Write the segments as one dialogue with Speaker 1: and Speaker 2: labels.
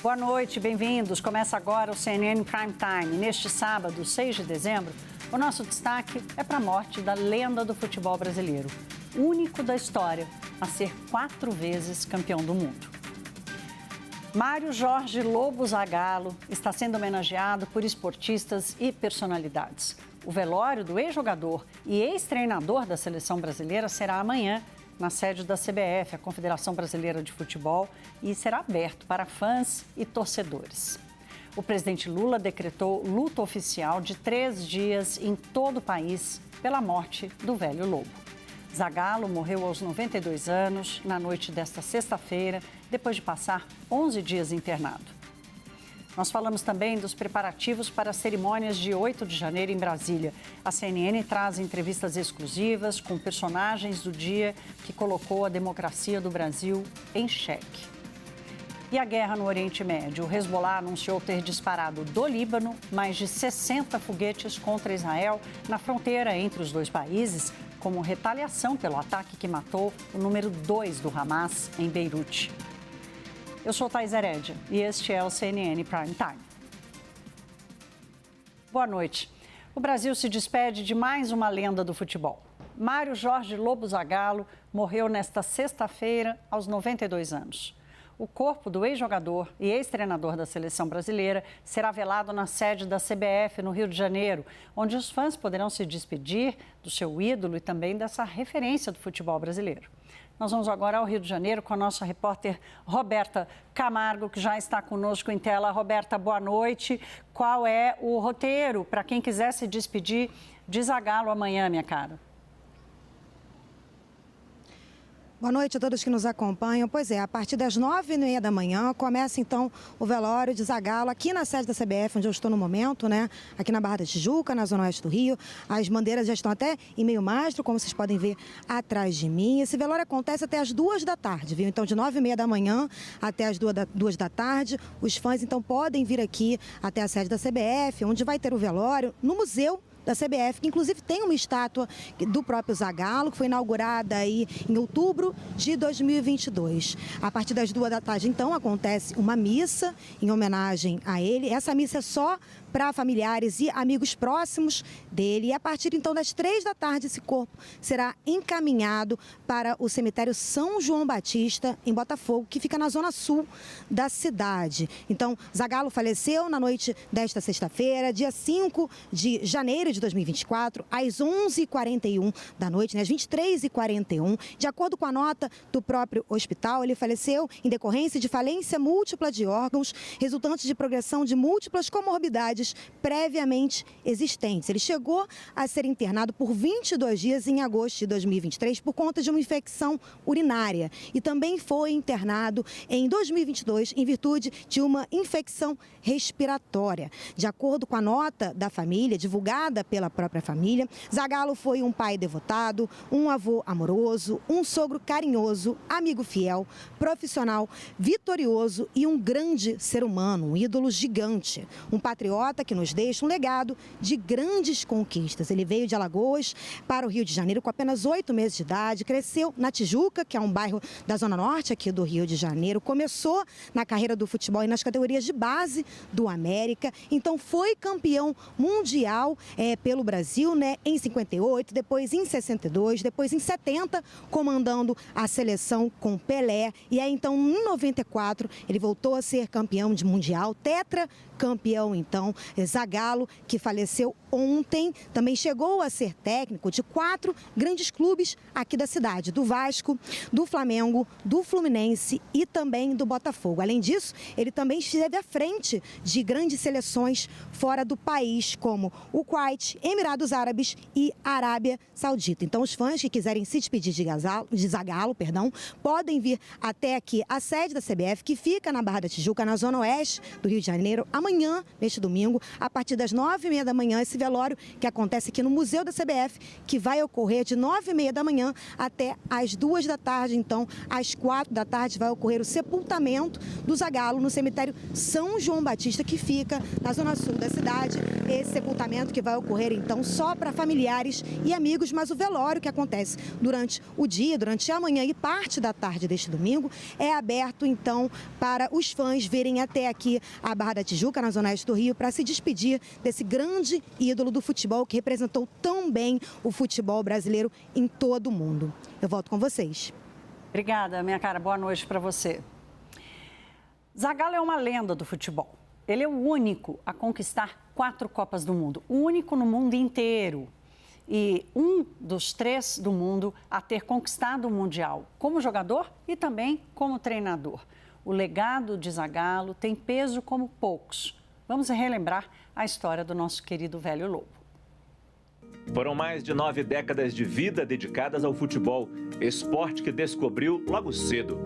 Speaker 1: Boa noite, bem-vindos. Começa agora o CNN Prime Time. Neste sábado, 6 de dezembro, o nosso destaque é para a morte da lenda do futebol brasileiro, único da história a ser 4 vezes campeão do mundo. Mário Jorge Lobo Zagallo está sendo homenageado por esportistas e personalidades. O velório do ex-jogador e ex-treinador da seleção brasileira será amanhã, na sede da CBF, a Confederação Brasileira de Futebol, e será aberto para fãs e torcedores. O presidente Lula decretou luto oficial de 3 dias em todo o país pela morte do velho Lobo. Zagallo morreu aos 92 anos, na noite desta sexta-feira, depois de passar 11 dias internado. Nós falamos também dos preparativos para as cerimônias de 8 de janeiro em Brasília. A CNN traz entrevistas exclusivas com personagens do dia que colocou a democracia do Brasil em xeque. E a guerra no Oriente Médio. O Hezbollah anunciou ter disparado do Líbano mais de 60 foguetes contra Israel na fronteira entre os dois países, como retaliação pelo ataque que matou o número 2 do Hamas em Beirute. Eu sou Thais Herédia e este é o CNN Prime Time. Boa noite. O Brasil se despede de mais uma lenda do futebol. Mário Jorge Lobo Zagallo morreu nesta sexta-feira aos 92 anos. O corpo do ex-jogador e ex-treinador da seleção brasileira será velado na sede da CBF, no Rio de Janeiro, onde os fãs poderão se despedir do seu ídolo e também dessa referência do futebol brasileiro. Nós vamos agora ao Rio de Janeiro com a nossa repórter Roberta Camargo, que já está conosco em tela. Roberta, boa noite. Qual é o roteiro para quem quiser se despedir de Zagallo amanhã, minha cara?
Speaker 2: Boa noite a todos que nos acompanham. Pois é, a partir das 9h30 da manhã começa então o velório de Zagallo aqui na sede da CBF, onde eu estou no momento, né? Aqui na Barra da Tijuca, na zona oeste do Rio. As bandeiras já estão até em meio mastro, como vocês podem ver atrás de mim. Esse velório acontece até as 2 da tarde, viu? Então de 9h30 da manhã até as 2 da tarde, os fãs então podem vir aqui até a sede da CBF, onde vai ter o velório no museu da CBF, que inclusive tem uma estátua do próprio Zagallo, que foi inaugurada aí em outubro de 2022. A partir das 2 da tarde, então, acontece uma missa em homenagem a ele. Essa missa é só para familiares e amigos próximos dele. E a partir, então, das 3 da tarde, esse corpo será encaminhado para o cemitério São João Batista, em Botafogo, que fica na zona sul da cidade. Então, Zagallo faleceu na noite desta sexta-feira, dia 5 de janeiro de 2024, às 11h41 da noite, né, às 23h41. De acordo com a nota do próprio hospital, ele faleceu em decorrência de falência múltipla de órgãos, resultante de progressão de múltiplas comorbidades previamente existentes. Ele chegou a ser internado por 22 dias em agosto de 2023 por conta de uma infecção urinária e também foi internado em 2022 em virtude de uma infecção respiratória. De acordo com a nota da família, divulgada pela própria família, Zagallo foi um pai devotado, um avô amoroso, um sogro carinhoso, amigo fiel, profissional, vitorioso e um grande ser humano, um ídolo gigante, um patriota que nos deixa um legado de grandes conquistas. Ele veio de Alagoas para o Rio de Janeiro com apenas 8 meses de idade, cresceu na Tijuca, que é um bairro da Zona Norte aqui do Rio de Janeiro, começou na carreira do futebol e nas categorias de base do América, então foi campeão mundial pelo Brasil, né, em 58, depois em 62, depois em 70, comandando a seleção com Pelé, e aí então em 94 ele voltou a ser campeão de mundial, tetracampeão então. Zagallo, que faleceu ontem, também chegou a ser técnico de 4 grandes clubes aqui da cidade, do Vasco, do Flamengo, do Fluminense e também do Botafogo. Além disso, ele também esteve à frente de grandes seleções fora do país, como o Kuwait, Emirados Árabes e Arábia Saudita. Então, os fãs que quiserem se despedir de Zagallo, podem vir até aqui a sede da CBF, que fica na Barra da Tijuca, na zona oeste do Rio de Janeiro, amanhã, neste domingo, a partir das 9h30 da manhã. Esse velório que acontece aqui no Museu da CBF, que vai ocorrer de 9h30 da manhã até às 2 da tarde. Então, às 4 da tarde vai ocorrer o sepultamento do Zagallo no cemitério São João Batista, que fica na zona sul da cidade. Esse sepultamento que vai ocorrer, então, só para familiares e amigos, mas o velório que acontece durante o dia, durante a manhã e parte da tarde deste domingo, é aberto, então, para os fãs virem até aqui a Barra da Tijuca, na zona oeste do Rio, para se despedir desse grande ídolo do futebol que representou tão bem o futebol brasileiro em todo o mundo. Eu volto com vocês.
Speaker 1: Obrigada, minha cara. Boa noite para você. Zagallo é uma lenda do futebol. Ele é o único a conquistar 4 Copas do Mundo, o único no mundo inteiro. E um dos 3 do mundo a ter conquistado o Mundial como jogador e também como treinador. O legado de Zagallo tem peso como poucos. Vamos relembrar a história do nosso querido velho lobo.
Speaker 3: Foram mais de 9 décadas de vida dedicadas ao futebol, esporte que descobriu logo cedo.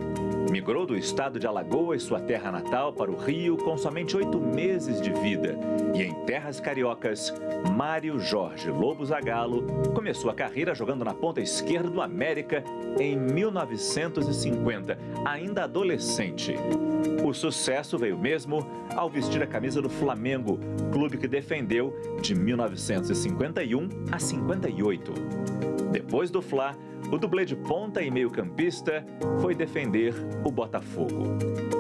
Speaker 3: Migrou do estado de Alagoas, sua terra natal, para o Rio com somente 8 meses de vida. E em terras cariocas, Mário Jorge Lobo Zagallo começou a carreira jogando na ponta esquerda do América em 1950, ainda adolescente. O sucesso veio mesmo ao vestir a camisa do Flamengo, clube que defendeu de 1951 a 58. Depois do Fla, o dublê de ponta e meio-campista foi defender o Botafogo.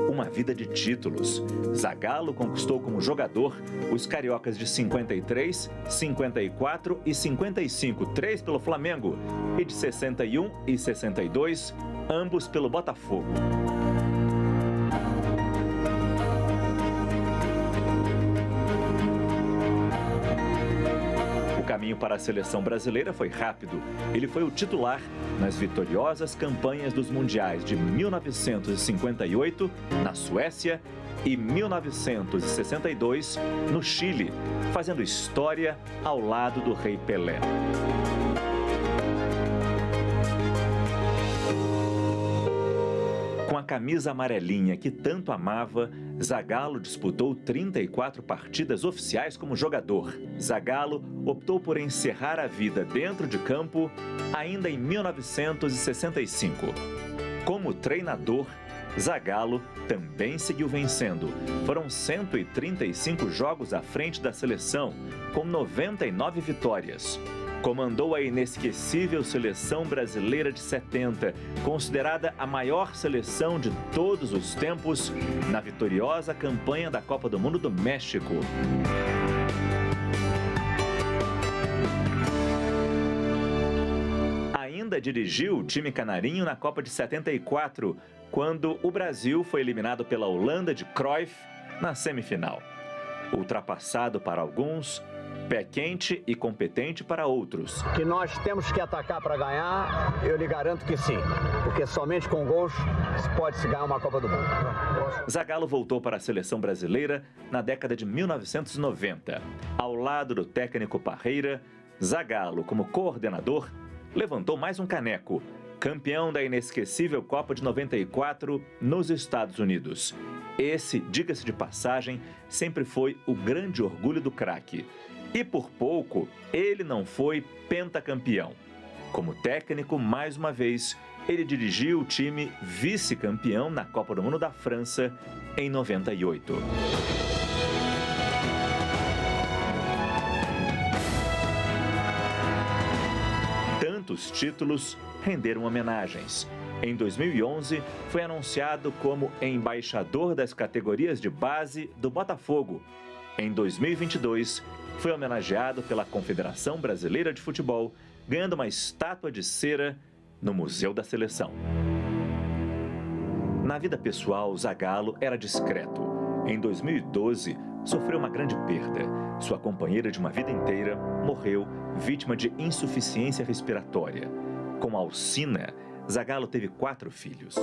Speaker 3: Uma vida de títulos. Zagallo conquistou como jogador os cariocas de 53, 54 e 55, 3 pelo Flamengo, e de 61 e 62, ambos pelo Botafogo. O caminho para a seleção brasileira foi rápido. Ele foi o titular nas vitoriosas campanhas dos mundiais de 1958, na Suécia, e 1962, no Chile, fazendo história ao lado do Rei Pelé. Com a camisa amarelinha que tanto amava, Zagallo disputou 34 partidas oficiais como jogador. Zagallo optou por encerrar a vida dentro de campo ainda em 1965. Como treinador, Zagallo também seguiu vencendo. Foram 135 jogos à frente da seleção, com 99 vitórias. Comandou a inesquecível seleção brasileira de 70, considerada a maior seleção de todos os tempos, na vitoriosa campanha da Copa do Mundo do México. Ainda dirigiu o time canarinho na Copa de 74, quando o Brasil foi eliminado pela Holanda de Cruyff na semifinal. Ultrapassado para alguns, pé quente e competente para outros.
Speaker 4: Que nós temos que atacar para ganhar, eu lhe garanto que sim, porque somente com gols pode-se ganhar uma Copa do Mundo.
Speaker 3: Zagallo voltou para a seleção brasileira na década de 1990. Ao lado do técnico Parreira, Zagallo, como coordenador, levantou mais um caneco, campeão da inesquecível Copa de 94 nos Estados Unidos. Esse, diga-se de passagem, sempre foi o grande orgulho do craque. E por pouco, ele não foi pentacampeão. Como técnico, mais uma vez, ele dirigiu o time vice-campeão na Copa do Mundo da França em 98. Tantos títulos renderam homenagens. Em 2011, foi anunciado como embaixador das categorias de base do Botafogo. Em 2022, foi homenageado pela Confederação Brasileira de Futebol, ganhando uma estátua de cera no Museu da Seleção. Na vida pessoal, Zagallo era discreto. Em 2012, sofreu uma grande perda. Sua companheira de uma vida inteira morreu vítima de insuficiência respiratória. Com Alcina, Zagallo teve 4 filhos.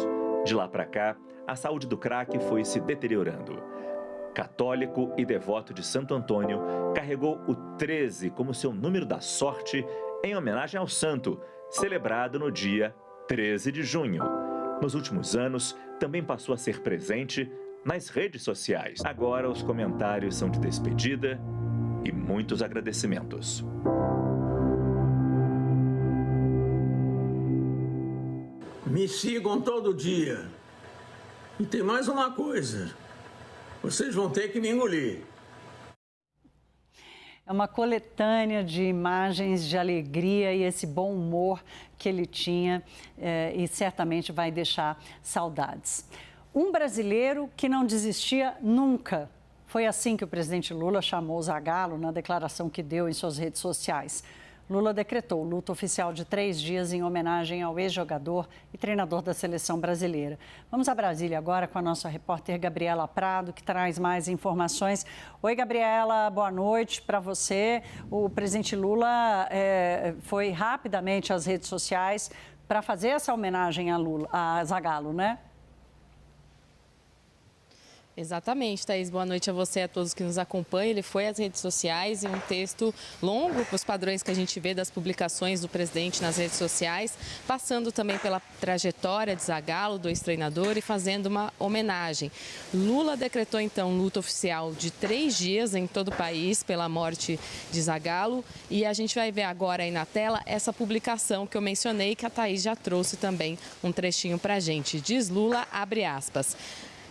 Speaker 3: De lá para cá, a saúde do craque foi se deteriorando. Católico e devoto de Santo Antônio, carregou o 13 como seu número da sorte em homenagem ao santo, celebrado no dia 13 de junho. Nos últimos anos, também passou a ser presente nas redes sociais. Agora, os comentários são de despedida e muitos agradecimentos.
Speaker 5: Me sigam todo dia. E tem mais uma coisa. Vocês vão ter que me engolir.
Speaker 1: É uma coletânea de imagens de alegria e esse bom humor que ele tinha e certamente vai deixar saudades. Um brasileiro que não desistia nunca. Foi assim que o presidente Lula chamou Zagallo na declaração que deu em suas redes sociais. Lula decretou luto oficial de 3 dias em homenagem ao ex-jogador e treinador da seleção brasileira. Vamos a Brasília agora com a nossa repórter Gabriela Prado, que traz mais informações. Oi, Gabriela, boa noite para você. O presidente Lula foi rapidamente às redes sociais para fazer essa homenagem a Zagallo, né?
Speaker 6: Exatamente, Thaís. Boa noite a você e a todos que nos acompanham. Ele foi às redes sociais em um texto longo, para os padrões que a gente vê das publicações do presidente nas redes sociais, passando também pela trajetória de Zagallo, do ex-treinador, e fazendo uma homenagem. Lula decretou, então, luto oficial de 3 dias em todo o país pela morte de Zagallo. E a gente vai ver agora aí na tela essa publicação que eu mencionei, que a Thaís já trouxe também um trechinho para a gente. Diz Lula, abre aspas: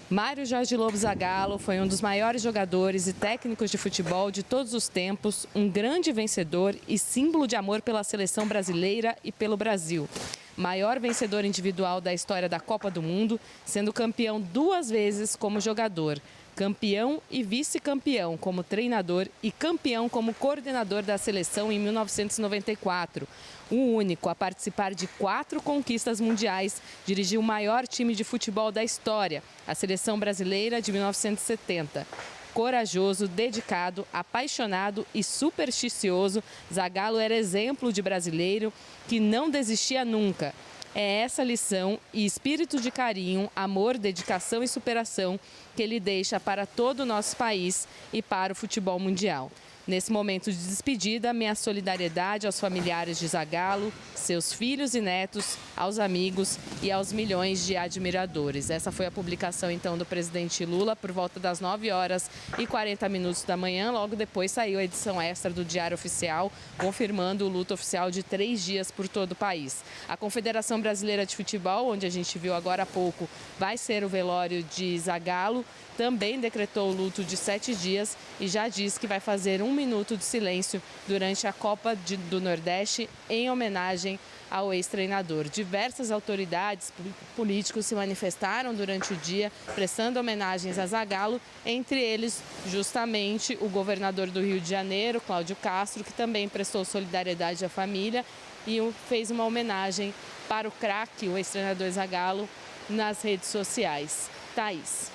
Speaker 6: Mário Jorge Lobo Zagallo foi um dos maiores jogadores e técnicos de futebol de todos os tempos, um grande vencedor e símbolo de amor pela seleção brasileira e pelo Brasil. Maior vencedor individual da história da Copa do Mundo, sendo campeão 2 vezes como jogador, campeão e vice-campeão como treinador e campeão como coordenador da seleção em 1994. O único a participar de 4 conquistas mundiais, dirigiu o maior time de futebol da história, a seleção brasileira de 1970. Corajoso, dedicado, apaixonado e supersticioso, Zagallo era exemplo de brasileiro que não desistia nunca. É essa lição e espírito de carinho, amor, dedicação e superação que ele deixa para todo o nosso país e para o futebol mundial. Nesse momento de despedida, minha solidariedade aos familiares de Zagallo, seus filhos e netos, aos amigos e aos milhões de admiradores. Essa foi a publicação, então, do presidente Lula por volta das 9h40 da manhã. Logo depois saiu a edição extra do Diário Oficial, confirmando o luto oficial de 3 dias por todo o país. A Confederação Brasileira de Futebol, onde a gente viu agora há pouco, vai ser o velório de Zagallo, também decretou o luto de 7 dias e já diz que vai fazer 1 minuto de silêncio durante a Copa do Nordeste em homenagem ao ex-treinador. Diversas autoridades políticos se manifestaram durante o dia, prestando homenagens a Zagallo, entre eles justamente o governador do Rio de Janeiro, Cláudio Castro, que também prestou solidariedade à família e fez uma homenagem para o craque, o ex-treinador Zagallo, nas redes sociais. Thaís.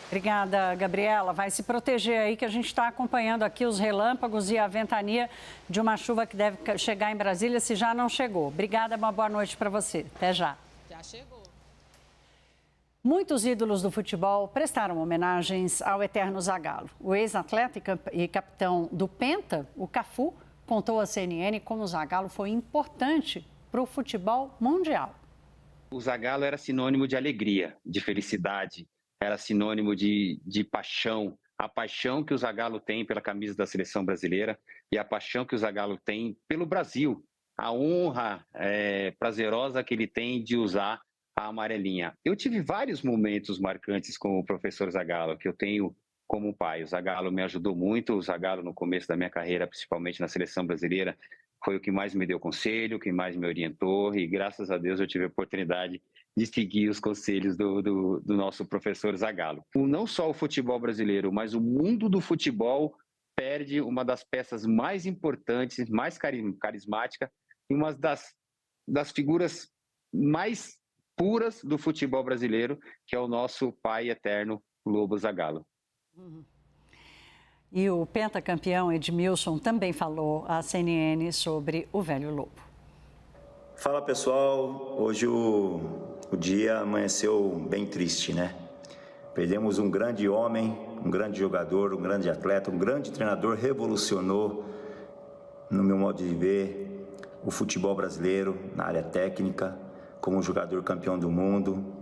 Speaker 1: Obrigada, Gabriela. Vai se proteger aí, que a gente está acompanhando aqui os relâmpagos e a ventania de uma chuva que deve chegar em Brasília, se já não chegou. Obrigada, uma boa noite para você. Até já.
Speaker 6: Já chegou.
Speaker 1: Muitos ídolos do futebol prestaram homenagens ao eterno Zagallo. O ex-atleta e capitão do Penta, o Cafu, contou à CNN como o Zagallo foi importante para o futebol mundial.
Speaker 7: O Zagallo era sinônimo de alegria, de felicidade. Era sinônimo de paixão, a paixão que o Zagallo tem pela camisa da seleção brasileira e a paixão que o Zagallo tem pelo Brasil, a honra prazerosa que ele tem de usar a amarelinha. Eu tive vários momentos marcantes com o professor Zagallo, que eu tenho como pai. O Zagallo me ajudou muito, o Zagallo no começo da minha carreira, principalmente na seleção brasileira, foi o que mais me deu conselho, o que mais me orientou e graças a Deus eu tive a oportunidade de seguir os conselhos do nosso professor Zagallo. Não só o futebol brasileiro, mas o mundo do futebol perde uma das peças mais importantes, mais carismática e uma das figuras mais puras do futebol brasileiro, que é o nosso pai eterno, Lobo Zagallo.
Speaker 1: E o pentacampeão Edmilson também falou à CNN sobre o velho Lobo.
Speaker 8: Fala, pessoal, hoje o dia amanheceu bem triste, né? Perdemos um grande homem, um grande jogador, um grande atleta, um grande treinador, revolucionou, no meu modo de ver, o futebol brasileiro na área técnica, como jogador campeão do mundo.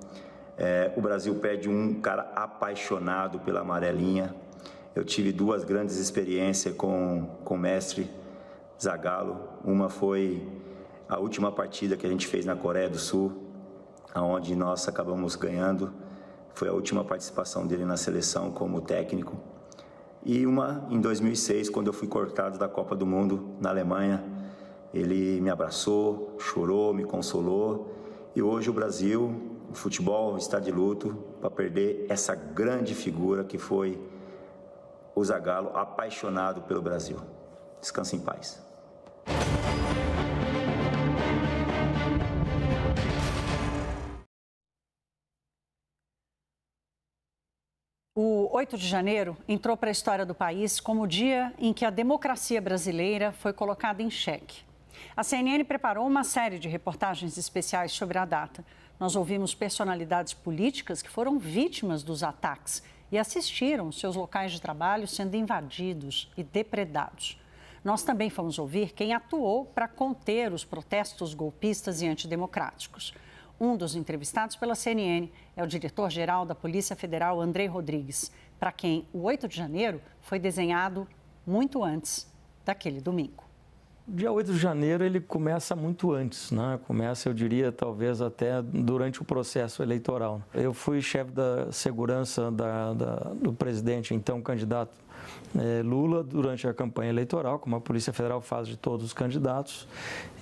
Speaker 8: O Brasil perde um cara apaixonado pela amarelinha eu tive duas grandes experiências com o mestre Zagallo. Uma foi a última partida que a gente fez na Coreia do Sul, onde nós acabamos ganhando. Foi a última participação dele na seleção como técnico. E uma em 2006, quando eu fui cortado da Copa do Mundo na Alemanha. Ele me abraçou, chorou, me consolou. E hoje o Brasil, o futebol está de luto para perder essa grande figura que foi o Zagallo, apaixonado pelo Brasil. Descanse em paz.
Speaker 1: O 8 de janeiro entrou para a história do país como o dia em que a democracia brasileira foi colocada em xeque. A CNN preparou uma série de reportagens especiais sobre a data. Nós ouvimos personalidades políticas que foram vítimas dos ataques e assistiram seus locais de trabalho sendo invadidos e depredados. Nós também fomos ouvir quem atuou para conter os protestos golpistas e antidemocráticos. Um dos entrevistados pela CNN é o diretor-geral da Polícia Federal, Andrei Rodrigues, para quem o 8 de janeiro foi desenhado muito antes daquele domingo.
Speaker 9: O dia 8 de janeiro ele começa muito antes, né? Começa, eu diria, talvez até durante o processo eleitoral. Eu fui chefe da segurança do presidente, então candidato Lula, durante a campanha eleitoral, como a Polícia Federal faz de todos os candidatos,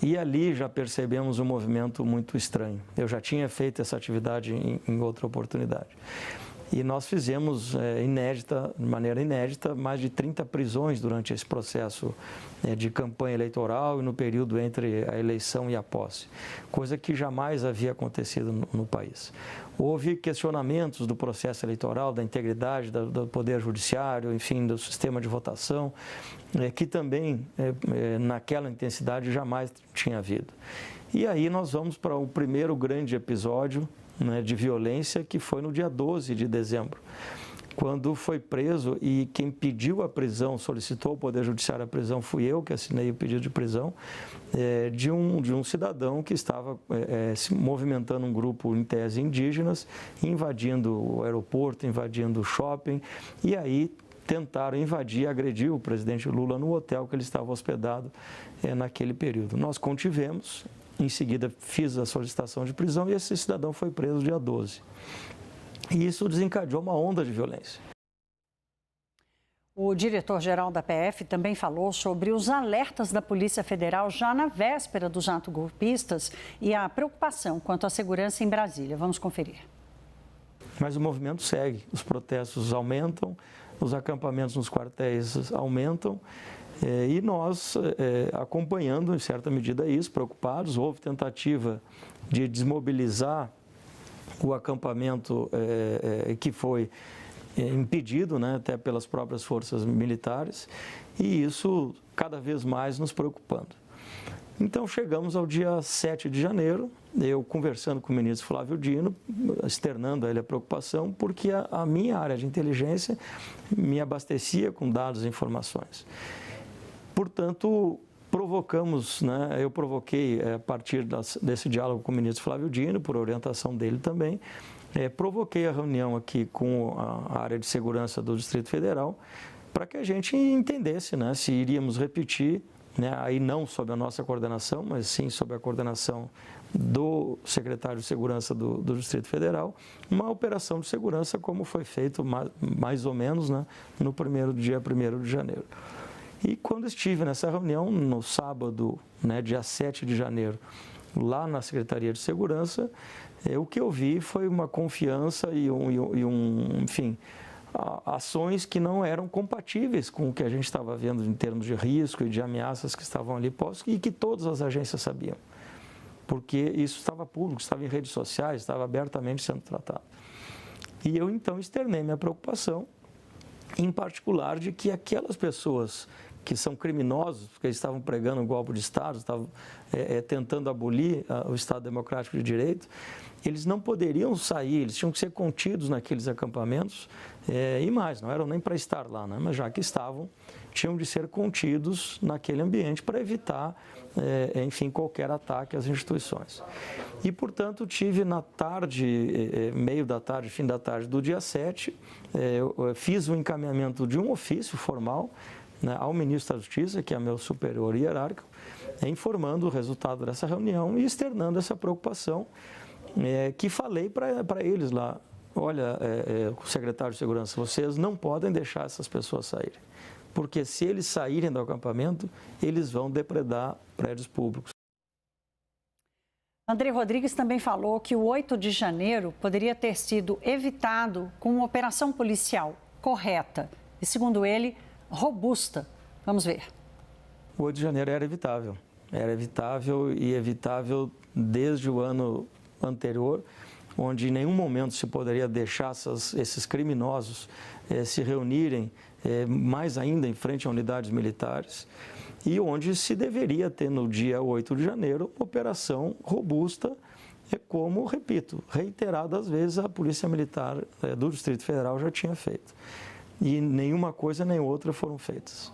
Speaker 9: e ali já percebemos um movimento muito estranho. Eu já tinha feito essa atividade em outra oportunidade. E nós fizemos, de maneira inédita, mais de 30 prisões durante esse processo de campanha eleitoral e no período entre a eleição e a posse, coisa que jamais havia acontecido no país. Houve questionamentos do processo eleitoral, da integridade do Poder Judiciário, enfim, do sistema de votação, que também, naquela intensidade, jamais tinha havido. E aí nós vamos para o primeiro grande episódio de violência, que foi no dia 12 de dezembro, quando foi preso, e quem pediu a prisão, solicitou ao Poder Judiciário a prisão, fui eu que assinei o pedido de prisão, de um cidadão que estava se movimentando um grupo, em tese, indígenas, invadindo o aeroporto, invadindo o shopping, e aí tentaram invadir, agredir o presidente Lula no hotel que ele estava hospedado naquele período. Nós contivemos. Em seguida, fiz a solicitação de prisão e esse cidadão foi preso dia 12. E isso desencadeou uma onda de violência.
Speaker 1: O diretor-geral da PF também falou sobre os alertas da Polícia Federal já na véspera dos atos golpistas e a preocupação quanto à segurança em Brasília. Vamos conferir.
Speaker 9: Mas o movimento segue, os protestos aumentam, os acampamentos nos quartéis aumentam. E nós, acompanhando em certa medida isso, preocupados, houve tentativa de desmobilizar o acampamento que foi impedido, né, até pelas próprias forças militares, e isso cada vez mais nos preocupando. Então chegamos ao dia 7 de janeiro, eu conversando com o ministro Flávio Dino, externando a ele a preocupação, porque a minha área de inteligência me abastecia com dados e informações. Portanto, eu provoquei, a partir desse diálogo com o ministro Flávio Dino, por orientação dele também, provoquei a reunião aqui com a área de segurança do Distrito Federal, para que a gente entendesse, né, se iríamos repetir, né, aí não sob a nossa coordenação, mas sim sob a coordenação do secretário de Segurança do Distrito Federal, uma operação de segurança como foi feito mais ou menos, né, no dia 1º de janeiro. E quando estive nessa reunião, no sábado, né, dia 7 de janeiro, lá na Secretaria de Segurança, o que eu vi foi uma confiança enfim, ações que não eram compatíveis com o que a gente estava vendo em termos de risco e de ameaças que estavam ali postas e que todas as agências sabiam. Porque isso estava público, estava em redes sociais, estava abertamente sendo tratado. E eu, então, externei minha preocupação, em particular de que aquelas pessoas que são criminosos, porque eles estavam pregando um golpe de Estado, estavam tentando abolir o Estado Democrático de Direito, eles não poderiam sair, eles tinham que ser contidos naqueles acampamentos E mais, não eram nem para estar lá, né? Mas já que estavam, tinham de ser contidos naquele ambiente para evitar, enfim, qualquer ataque às instituições. E, portanto, tive na tarde, meio da tarde, fim da tarde do dia 7, eu fiz o encaminhamento de um ofício formal, né, ao ministro da Justiça, que é meu superior hierárquico, informando o resultado dessa reunião e externando essa preocupação, que falei para eles lá. Olha, o secretário de Segurança, vocês não podem deixar essas pessoas saírem, porque se eles saírem do acampamento, eles vão depredar prédios públicos.
Speaker 1: André Rodrigues também falou que o 8 de janeiro poderia ter sido evitado com uma operação policial correta e, segundo ele, robusta. Vamos ver.
Speaker 9: O 8 de janeiro era evitável e evitável desde o ano anterior, onde em nenhum momento se poderia deixar esses criminosos se reunirem, mais ainda em frente a unidades militares, e onde se deveria ter no dia 8 de janeiro uma operação robusta, como, repito, reiteradas vezes a Polícia Militar do Distrito Federal já tinha feito. E nenhuma coisa nem outra foram feitas.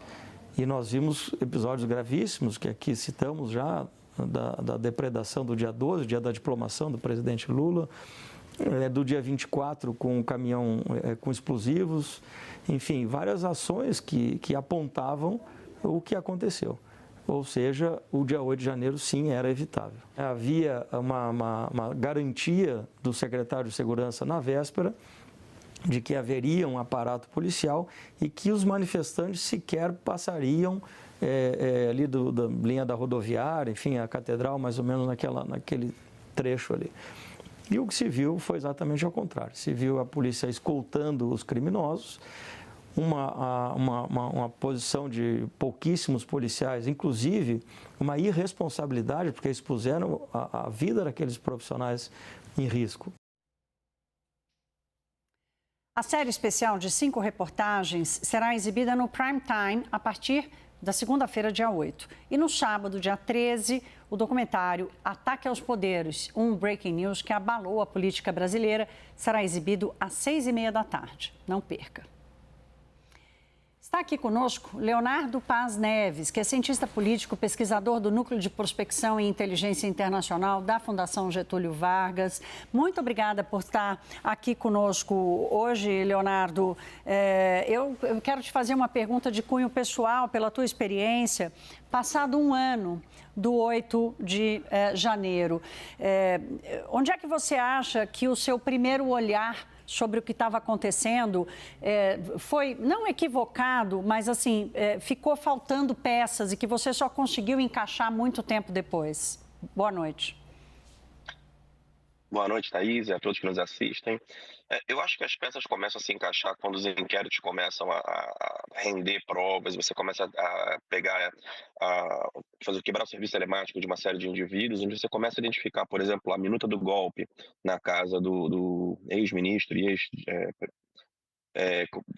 Speaker 9: E nós vimos episódios gravíssimos que aqui citamos já, da depredação do dia 12, dia da diplomação do presidente Lula, do dia 24 com um caminhão com explosivos, enfim, várias ações que apontavam o que aconteceu. Ou seja, o dia 8 de janeiro sim era evitável. Havia uma garantia do secretário de Segurança na véspera de que haveria um aparato policial e que os manifestantes sequer passariam ali da linha da rodoviária, enfim, a catedral, mais ou menos naquele trecho ali. E o que se viu foi exatamente ao contrário. Se viu a polícia escoltando os criminosos, uma posição de pouquíssimos policiais, inclusive uma irresponsabilidade, porque expuseram a vida daqueles profissionais em risco.
Speaker 1: A série especial de 5 reportagens será exibida no Prime Time a partir da segunda-feira, dia 8. E no sábado, dia 13, o documentário Ataque aos Poderes, um breaking news que abalou a política brasileira, será exibido às 6h30 da tarde. Não perca. Está aqui conosco Leonardo Paz Neves, que é cientista político, pesquisador do Núcleo de Prospecção e Inteligência Internacional da Fundação Getúlio Vargas. Muito obrigada por estar aqui conosco hoje, Leonardo. Eu quero te fazer uma pergunta de cunho pessoal, pela tua experiência. Passado um ano do 8 de janeiro, onde é que você acha que o seu primeiro olhar sobre o que estava acontecendo foi, não equivocado, mas assim, ficou faltando peças e que você só conseguiu encaixar muito tempo depois? Boa noite.
Speaker 10: Boa noite, Thaís, e a todos que nos assistem. Eu acho que as peças começam a se encaixar quando os inquéritos começam a render provas, você começa a pegar, quebrar o serviço telemático de uma série de indivíduos, onde você começa a identificar, por exemplo, a minuta do golpe na casa do ex-ministro e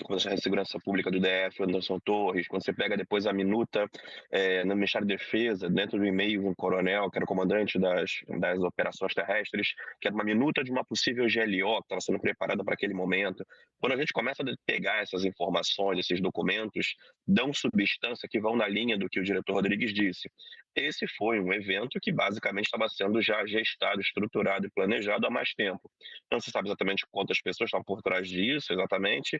Speaker 10: Comissão de Segurança Pública do DF, Anderson Torres, quando você pega depois a minuta no Ministério da Defesa, dentro do e-mail de um coronel, que era o comandante das operações terrestres, que era uma minuta de uma possível GLO que estava sendo preparada para aquele momento. Quando a gente começa a pegar essas informações, esses documentos, dão substância que vão na linha do que o diretor Rodrigues disse. Esse foi um evento que basicamente estava sendo já gestado, estruturado e planejado há mais tempo. Não se sabe exatamente quantas pessoas estavam por trás disso, exatamente,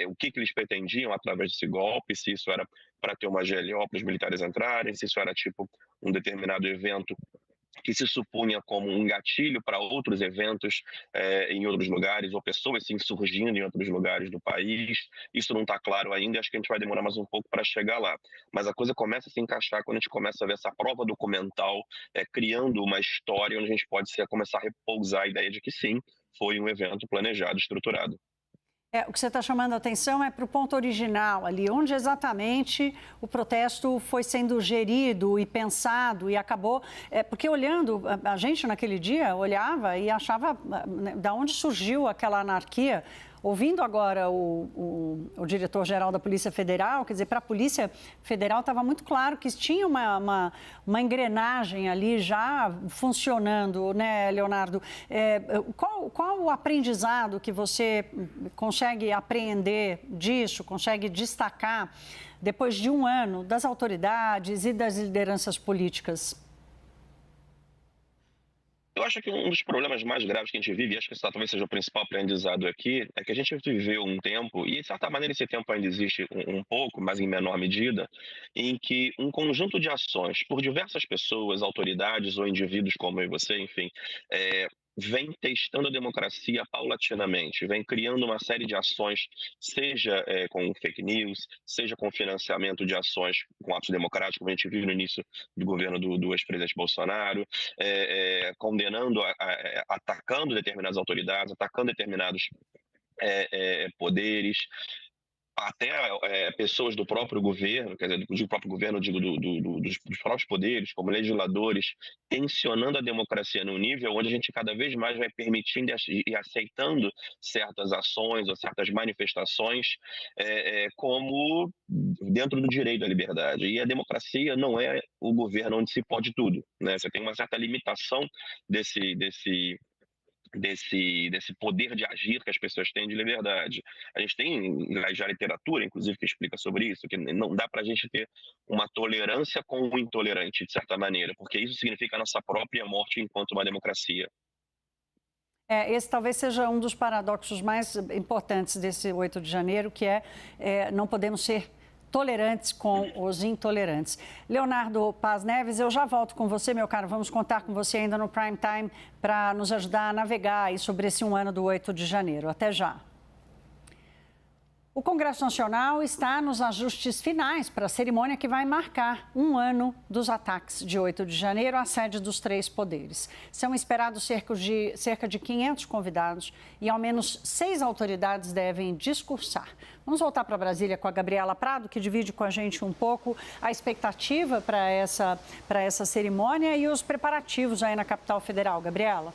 Speaker 10: o que eles pretendiam através desse golpe, se isso era para ter uma GLO para os militares entrarem, se isso era tipo um determinado evento que se supunha como um gatilho para outros eventos em outros lugares, ou pessoas se insurgindo em outros lugares do país. Isso não está claro ainda e acho que a gente vai demorar mais um pouco para chegar lá. Mas a coisa começa a se encaixar quando a gente começa a ver essa prova documental criando uma história onde a gente pode começar a repousar a ideia de que sim, foi um evento planejado, estruturado.
Speaker 1: O que você está chamando a atenção é para o ponto original ali, onde exatamente o protesto foi sendo gerido e pensado e acabou... porque olhando, a gente naquele dia olhava e achava da onde surgiu aquela anarquia. Ouvindo agora o diretor-geral da Polícia Federal, quer dizer, para a Polícia Federal estava muito claro que tinha uma engrenagem ali já funcionando, né, Leonardo? Qual o aprendizado que você consegue apreender disso, consegue destacar depois de um ano das autoridades e das lideranças políticas?
Speaker 10: Eu acho que um dos problemas mais graves que a gente vive, e acho que esse talvez seja o principal aprendizado aqui, é que a gente viveu um tempo, e de certa maneira esse tempo ainda existe um pouco, mas em menor medida, em que um conjunto de ações por diversas pessoas, autoridades ou indivíduos como eu e você, enfim, vem testando a democracia paulatinamente, vem criando uma série de ações, seja com fake news, seja com financiamento de ações com atos democráticos, como a gente viu no início do governo do ex-presidente Bolsonaro, condenando, atacando determinadas autoridades, atacando determinados poderes, até pessoas do próprio governo, quer dizer, do próprio governo, digo, dos próprios poderes, como legisladores, tensionando a democracia num nível onde a gente cada vez mais vai permitindo e aceitando certas ações ou certas manifestações como dentro do direito à liberdade. E a democracia não é o governo onde se pode tudo, né? Você tem uma certa limitação desse poder de agir que as pessoas têm de liberdade. A gente tem já literatura, inclusive, que explica sobre isso, que não dá para a gente ter uma tolerância com o intolerante, de certa maneira, porque isso significa a nossa própria morte enquanto uma democracia.
Speaker 1: Esse talvez seja um dos paradoxos mais importantes desse 8 de janeiro, que não podemos ser tolerantes com os intolerantes. Leonardo Paz Neves, eu já volto com você, meu caro. Vamos contar com você ainda no Prime Time para nos ajudar a navegar aí sobre esse um ano do 8 de janeiro. Até já. O Congresso Nacional está nos ajustes finais para a cerimônia que vai marcar um ano dos ataques de 8 de janeiro à sede dos três poderes. São esperados cerca de 500 convidados e ao menos 6 autoridades devem discursar. Vamos voltar para Brasília com a Gabriela Prado, que divide com a gente um pouco a expectativa para essa cerimônia e os preparativos aí na capital federal. Gabriela.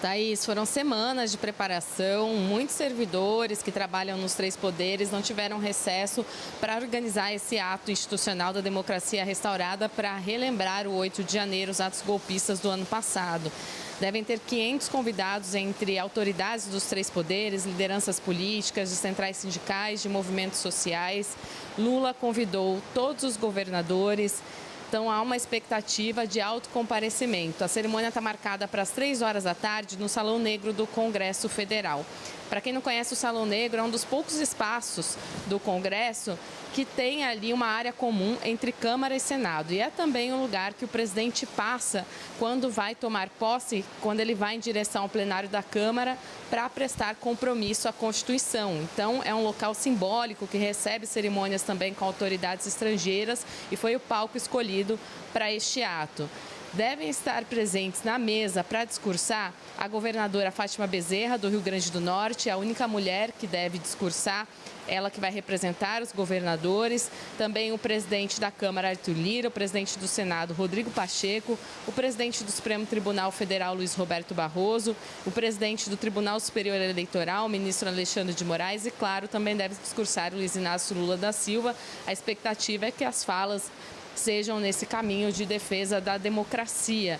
Speaker 6: Thaís, foram semanas de preparação, muitos servidores que trabalham nos três poderes não tiveram recesso para organizar esse ato institucional da democracia restaurada para relembrar o 8 de janeiro, os atos golpistas do ano passado. Devem ter 500 convidados entre autoridades dos três poderes, lideranças políticas, de centrais sindicais, de movimentos sociais. Lula convidou todos os governadores. Então, há uma expectativa de alto comparecimento. A cerimônia está marcada para as 3 horas da tarde no Salão Negro do Congresso Federal. Para quem não conhece, o Salão Negro é um dos poucos espaços do Congresso que tem ali uma área comum entre Câmara e Senado. E é também um lugar que o presidente passa quando vai tomar posse, quando ele vai em direção ao plenário da Câmara para prestar compromisso à Constituição. Então, é um local simbólico que recebe cerimônias também com autoridades estrangeiras e foi o palco escolhido para este ato. Devem estar presentes na mesa para discursar a governadora Fátima Bezerra, do Rio Grande do Norte, a única mulher que deve discursar, ela que vai representar os governadores, também o presidente da Câmara, Arthur Lira, o presidente do Senado, Rodrigo Pacheco, o presidente do Supremo Tribunal Federal, Luiz Roberto Barroso, o presidente do Tribunal Superior Eleitoral, o ministro Alexandre de Moraes e, claro, também deve discursar o Luiz Inácio Lula da Silva. A expectativa é que as falas sejam nesse caminho de defesa da democracia.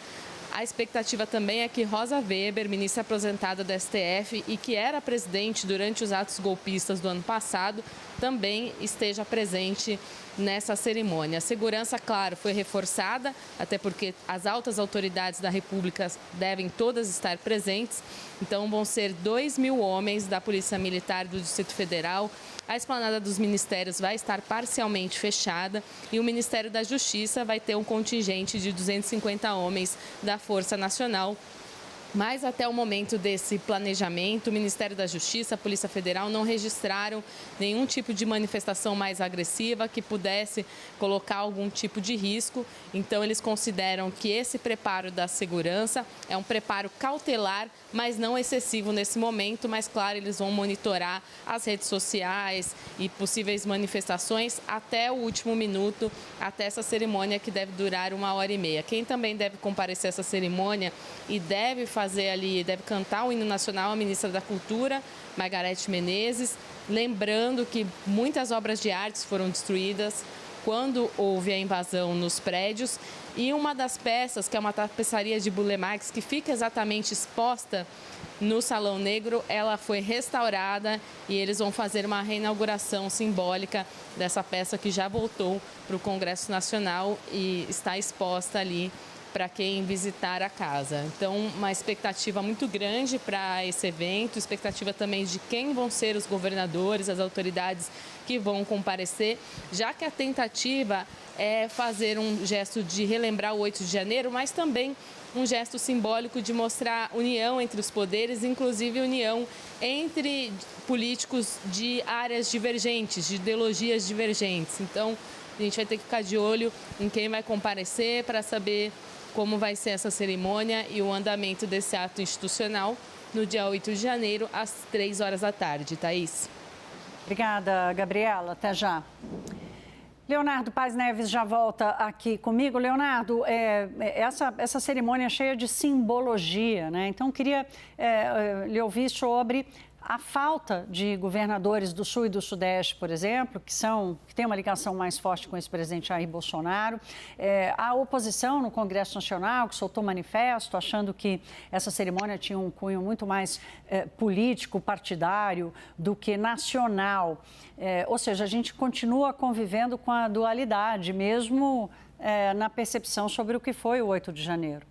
Speaker 6: A expectativa também é que Rosa Weber, ministra aposentada do STF e que era presidente durante os atos golpistas do ano passado, também esteja presente nessa cerimônia. A segurança, claro, foi reforçada, até porque as altas autoridades da República devem todas estar presentes. Então, vão ser 2.000 homens da Polícia Militar do Distrito Federal. A esplanada dos ministérios vai estar parcialmente fechada e o Ministério da Justiça vai ter um contingente de 250 homens da Força Nacional. Mas até o momento desse planejamento, o Ministério da Justiça, a Polícia Federal não registraram nenhum tipo de manifestação mais agressiva que pudesse colocar algum tipo de risco. Então, eles consideram que esse preparo da segurança é um preparo cautelar, mas não excessivo nesse momento. Mas, claro, eles vão monitorar as redes sociais e possíveis manifestações até o último minuto, até essa cerimônia que deve durar 1h30. Quem também deve comparecer a essa cerimônia e deve fazer ali, deve cantar o hino nacional a ministra da Cultura, Margareth Menezes, lembrando que muitas obras de artes foram destruídas quando houve a invasão nos prédios. E uma das peças, que é uma tapeçaria de Burle Marx, que fica exatamente exposta no Salão Negro, ela foi restaurada e eles vão fazer uma reinauguração simbólica dessa peça que já voltou para o Congresso Nacional e está exposta ali para quem visitar a casa. Então, uma expectativa muito grande para esse evento, expectativa também de quem vão ser os governadores, as autoridades que vão comparecer, já que a tentativa é fazer um gesto de relembrar o 8 de janeiro, mas também um gesto simbólico de mostrar união entre os poderes, inclusive união entre políticos de áreas divergentes, de ideologias divergentes. Então, a gente vai ter que ficar de olho em quem vai comparecer para saber como vai ser essa cerimônia e o andamento desse ato institucional no dia 8 de janeiro, às 3 horas da tarde. Thaís.
Speaker 1: Obrigada, Gabriela. Até já. Leonardo Paz Neves já volta aqui comigo. Leonardo, essa cerimônia é cheia de simbologia, né? Então, queria lhe ouvir sobre a falta de governadores do Sul e do Sudeste, por exemplo, que têm uma ligação mais forte com esse presidente Jair Bolsonaro. A oposição no Congresso Nacional, que soltou manifesto, achando que essa cerimônia tinha um cunho muito mais político, partidário, do que nacional. Ou seja, a gente continua convivendo com a dualidade, mesmo na percepção sobre o que foi o 8 de janeiro.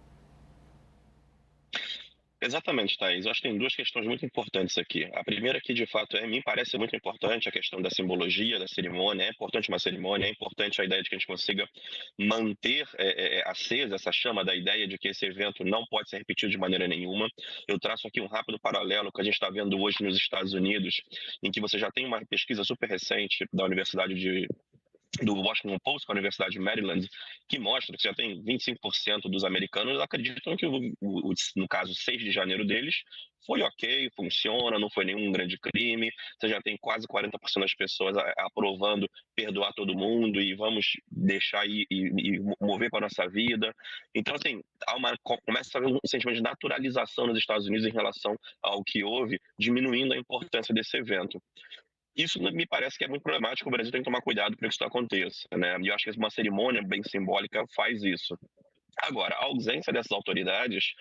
Speaker 10: Exatamente, Thaís. Eu acho que tem duas questões muito importantes aqui. A primeira que, de fato, me parece muito importante a questão da simbologia da cerimônia. É importante uma cerimônia, é importante a ideia de que a gente consiga manter acesa essa chama da ideia de que esse evento não pode ser repetido de maneira nenhuma. Eu traço aqui um rápido paralelo que a gente está vendo hoje nos Estados Unidos, em que você já tem uma pesquisa super recente da Universidade do Washington Post, com a Universidade de Maryland, que mostra que já tem 25% dos americanos acreditam que, no caso, 6 de janeiro deles, foi ok, funciona, não foi nenhum grande crime. Você já tem quase 40% das pessoas aprovando perdoar todo mundo e vamos deixar e mover para a nossa vida. Então, assim, começa a haver um sentimento de naturalização nos Estados Unidos em relação ao que houve, diminuindo a importância desse evento. Isso me parece que é muito problemático, o Brasil tem que tomar cuidado para que isso aconteça, né? E eu acho que uma cerimônia bem simbólica faz isso. Agora, a ausência dessas autoridades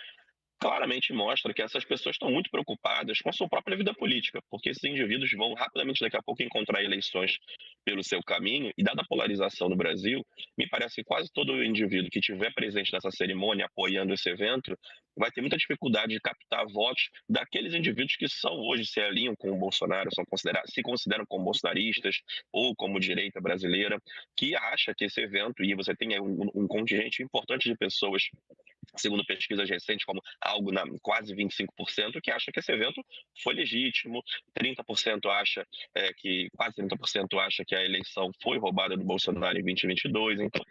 Speaker 10: claramente mostra que essas pessoas estão muito preocupadas com a sua própria vida política, porque esses indivíduos vão rapidamente, daqui a pouco, encontrar eleições pelo seu caminho, e dada a polarização no Brasil, me parece que quase todo indivíduo que estiver presente nessa cerimônia, apoiando esse evento, vai ter muita dificuldade de captar votos daqueles indivíduos que são hoje, se alinham com o Bolsonaro, se consideram como bolsonaristas ou como direita brasileira, que acha que esse evento, e você tem um contingente importante de pessoas, segundo pesquisas recentes, como algo na quase 25%, que acha que esse evento foi legítimo, 30% acha quase 30% acha que a eleição foi roubada do Bolsonaro em 2022. Então,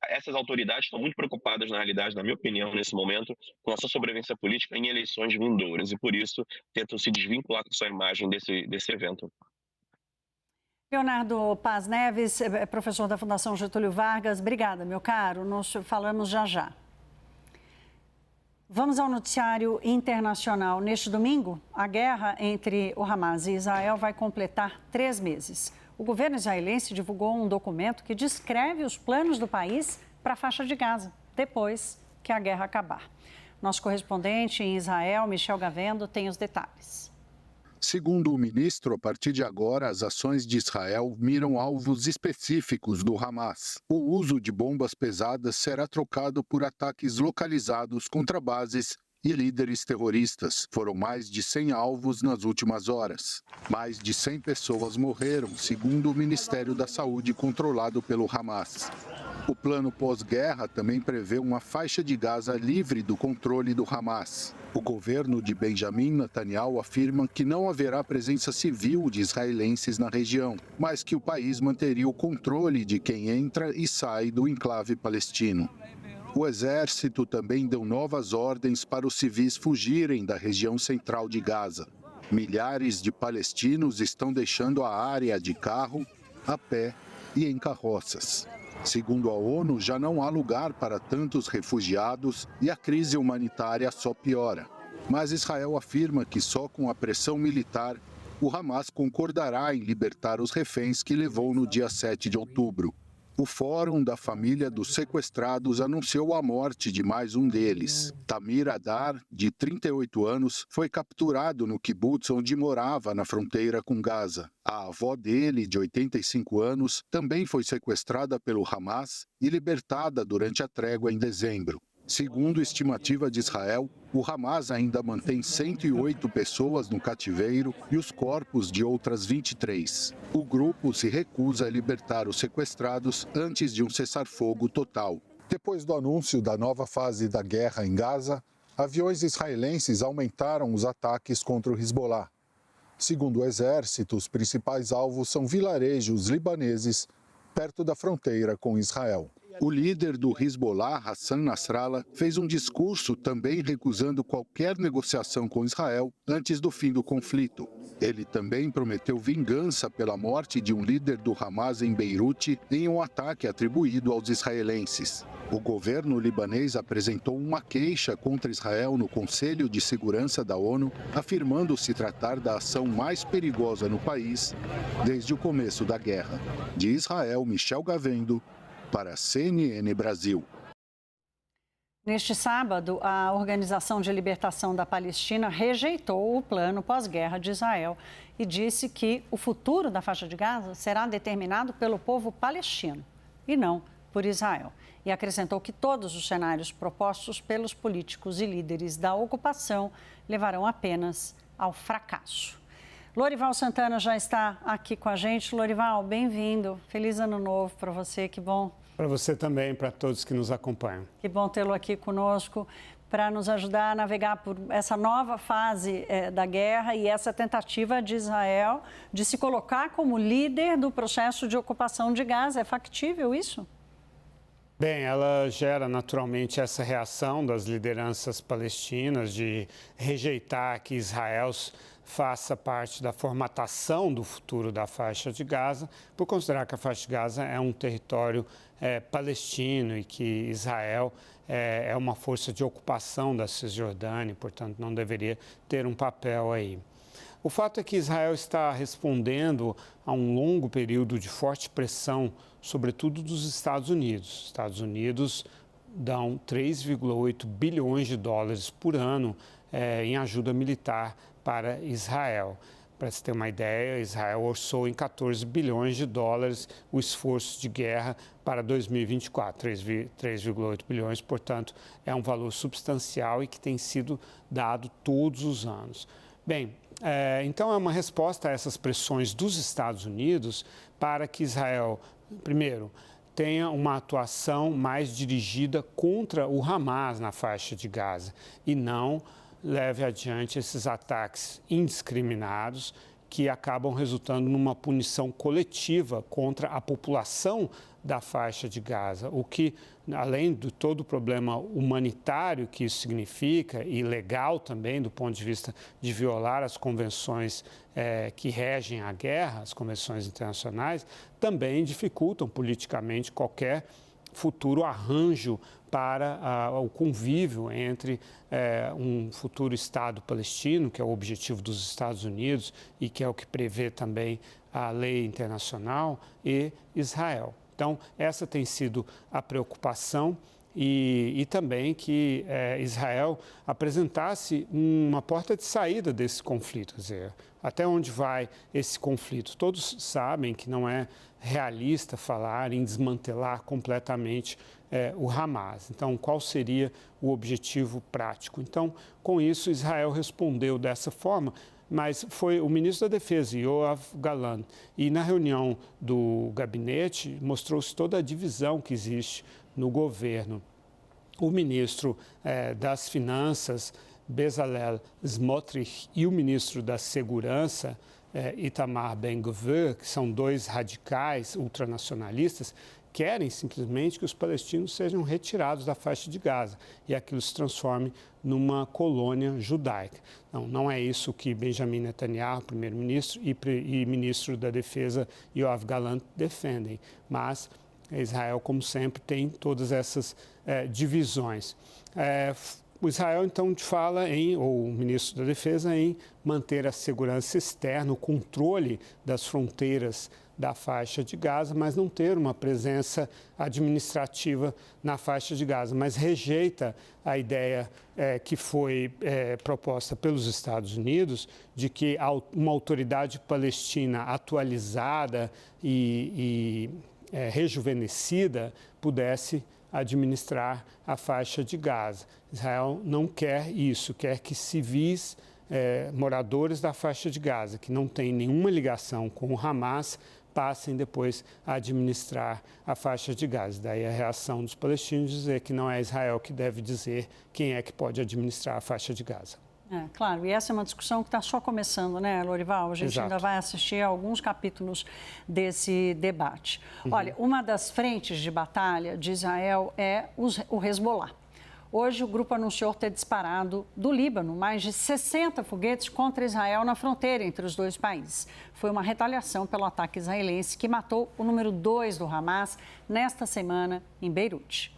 Speaker 10: essas autoridades estão muito preocupadas, na realidade, na minha opinião, nesse momento, com a sua sobrevivência política em eleições vindouras, e por isso tentam se desvincular com sua imagem desse evento.
Speaker 1: Leonardo Paz Neves, professor da Fundação Getúlio Vargas, obrigada, meu caro. Nós falamos já. Vamos ao noticiário internacional. Neste domingo, a guerra entre o Hamas e Israel vai completar 3 meses. O governo israelense divulgou um documento que descreve os planos do país para a faixa de Gaza, depois que a guerra acabar. Nosso correspondente em Israel, Michel Gavendo, tem os detalhes.
Speaker 11: Segundo o ministro, a partir de agora, as ações de Israel miram alvos específicos do Hamas. O uso de bombas pesadas será trocado por ataques localizados contra bases e líderes terroristas. Foram mais de 100 alvos nas últimas horas. Mais de 100 pessoas morreram, segundo o Ministério da Saúde controlado pelo Hamas. O plano pós-guerra também prevê uma faixa de Gaza livre do controle do Hamas. O governo de Benjamin Netanyahu afirma que não haverá presença civil de israelenses na região, mas que o país manteria o controle de quem entra e sai do enclave palestino. O exército também deu novas ordens para os civis fugirem da região central de Gaza. Milhares de palestinos estão deixando a área de carro, a pé e em carroças. Segundo a ONU, já não há lugar para tantos refugiados e a crise humanitária só piora. Mas Israel afirma que só com a pressão militar, o Hamas concordará em libertar os reféns que levou no dia 7 de outubro. O Fórum da Família dos Sequestrados anunciou a morte de mais um deles. Tamir Adar, de 38 anos, foi capturado no kibbutz onde morava na fronteira com Gaza. A avó dele, de 85 anos, também foi sequestrada pelo Hamas e libertada durante a trégua em dezembro. Segundo estimativa de Israel, o Hamas ainda mantém 108 pessoas no cativeiro e os corpos de outras 23. O grupo se recusa a libertar os sequestrados antes de um cessar-fogo total. Depois do anúncio da nova fase da guerra em Gaza, aviões israelenses aumentaram os ataques contra o Hezbollah. Segundo o exército, os principais alvos são vilarejos libaneses perto da fronteira com Israel. O líder do Hezbollah, Hassan Nasrallah, fez um discurso também recusando qualquer negociação com Israel antes do fim do conflito. Ele também prometeu vingança pela morte de um líder do Hamas em Beirute em um ataque atribuído aos israelenses. O governo libanês apresentou uma queixa contra Israel no Conselho de Segurança da ONU, afirmando se tratar da ação mais perigosa no país desde o começo da guerra. De Israel, Michel Gavendo, para a CNN Brasil.
Speaker 1: Neste sábado, a Organização de Libertação da Palestina rejeitou o plano pós-guerra de Israel e disse que o futuro da faixa de Gaza será determinado pelo povo palestino e não por Israel. E acrescentou que todos os cenários propostos pelos políticos e líderes da ocupação levarão apenas ao fracasso. Lorival Santana já está aqui com a gente. Lorival, bem-vindo. Feliz Ano Novo para você, que bom.
Speaker 12: Para você também, para todos que nos acompanham.
Speaker 1: Que bom tê-lo aqui conosco para nos ajudar a navegar por essa nova fase da guerra e essa tentativa de Israel de se colocar como líder do processo de ocupação de Gaza. É factível isso?
Speaker 12: Bem, ela gera naturalmente essa reação das lideranças palestinas de rejeitar que Israel faça parte da formatação do futuro da faixa de Gaza, por considerar que a faixa de Gaza é um território palestino e que Israel é uma força de ocupação da Cisjordânia, portanto não deveria ter um papel aí. O fato é que Israel está respondendo a um longo período de forte pressão, sobretudo dos Estados Unidos. Os Estados Unidos dão 3,8 bilhões de dólares por ano em ajuda militar para Israel. Para se ter uma ideia, Israel orçou em 14 bilhões de dólares o esforço de guerra para 2024, 3,8 bilhões, portanto, é um valor substancial e que tem sido dado todos os anos. Bem, então é uma resposta a essas pressões dos Estados Unidos para que Israel, primeiro, tenha uma atuação mais dirigida contra o Hamas na faixa de Gaza e não leve adiante esses ataques indiscriminados que acabam resultando numa punição coletiva contra a população da faixa de Gaza, o que, além de todo o problema humanitário que isso significa e legal também do ponto de vista de violar as convenções que regem a guerra, as convenções internacionais, também dificultam politicamente qualquer futuro arranjo para o convívio entre um futuro Estado palestino, que é o objetivo dos Estados Unidos e que é o que prevê também a lei internacional, e Israel. Então, essa tem sido a preocupação e também que Israel apresentasse uma porta de saída desse conflito, quer dizer, até onde vai esse conflito. Todos sabem que não é realista falar em desmantelar completamente o Hamas. Então, qual seria o objetivo prático? Então, com isso, Israel respondeu dessa forma, mas foi o ministro da Defesa, Yoav Gallant, e na reunião do gabinete mostrou-se toda a divisão que existe no governo. O ministro das Finanças, Bezalel Smotrich, e o ministro da Segurança, Itamar Ben-Gvir, que são dois radicais ultranacionalistas, querem simplesmente que os palestinos sejam retirados da faixa de Gaza e aquilo se transforme numa colônia judaica. Não é isso que Benjamin Netanyahu, primeiro-ministro, e ministro da Defesa, Yoav Gallant, defendem, mas Israel, como sempre, tem todas essas divisões. O Israel, então, fala ou o ministro da Defesa, em manter a segurança externa, o controle das fronteiras da faixa de Gaza, mas não ter uma presença administrativa na faixa de Gaza, mas rejeita a ideia que foi proposta pelos Estados Unidos de que uma autoridade palestina atualizada e rejuvenescida pudesse administrar a faixa de Gaza. Israel não quer isso, quer que civis moradores da faixa de Gaza, que não têm nenhuma ligação com o Hamas, passem depois a administrar a faixa de Gaza. Daí a reação dos palestinos dizer que não é Israel que deve dizer quem é que pode administrar a faixa de Gaza.
Speaker 1: Claro, e essa é uma discussão que está só começando, né, Lorival? A gente ainda vai assistir a alguns capítulos desse debate. Olha, uma das frentes de batalha de Israel é o Hezbollah. Hoje, o grupo anunciou ter disparado do Líbano mais de 60 foguetes contra Israel na fronteira entre os dois países. Foi uma retaliação pelo ataque israelense que matou o número 2 do Hamas nesta semana em Beirute.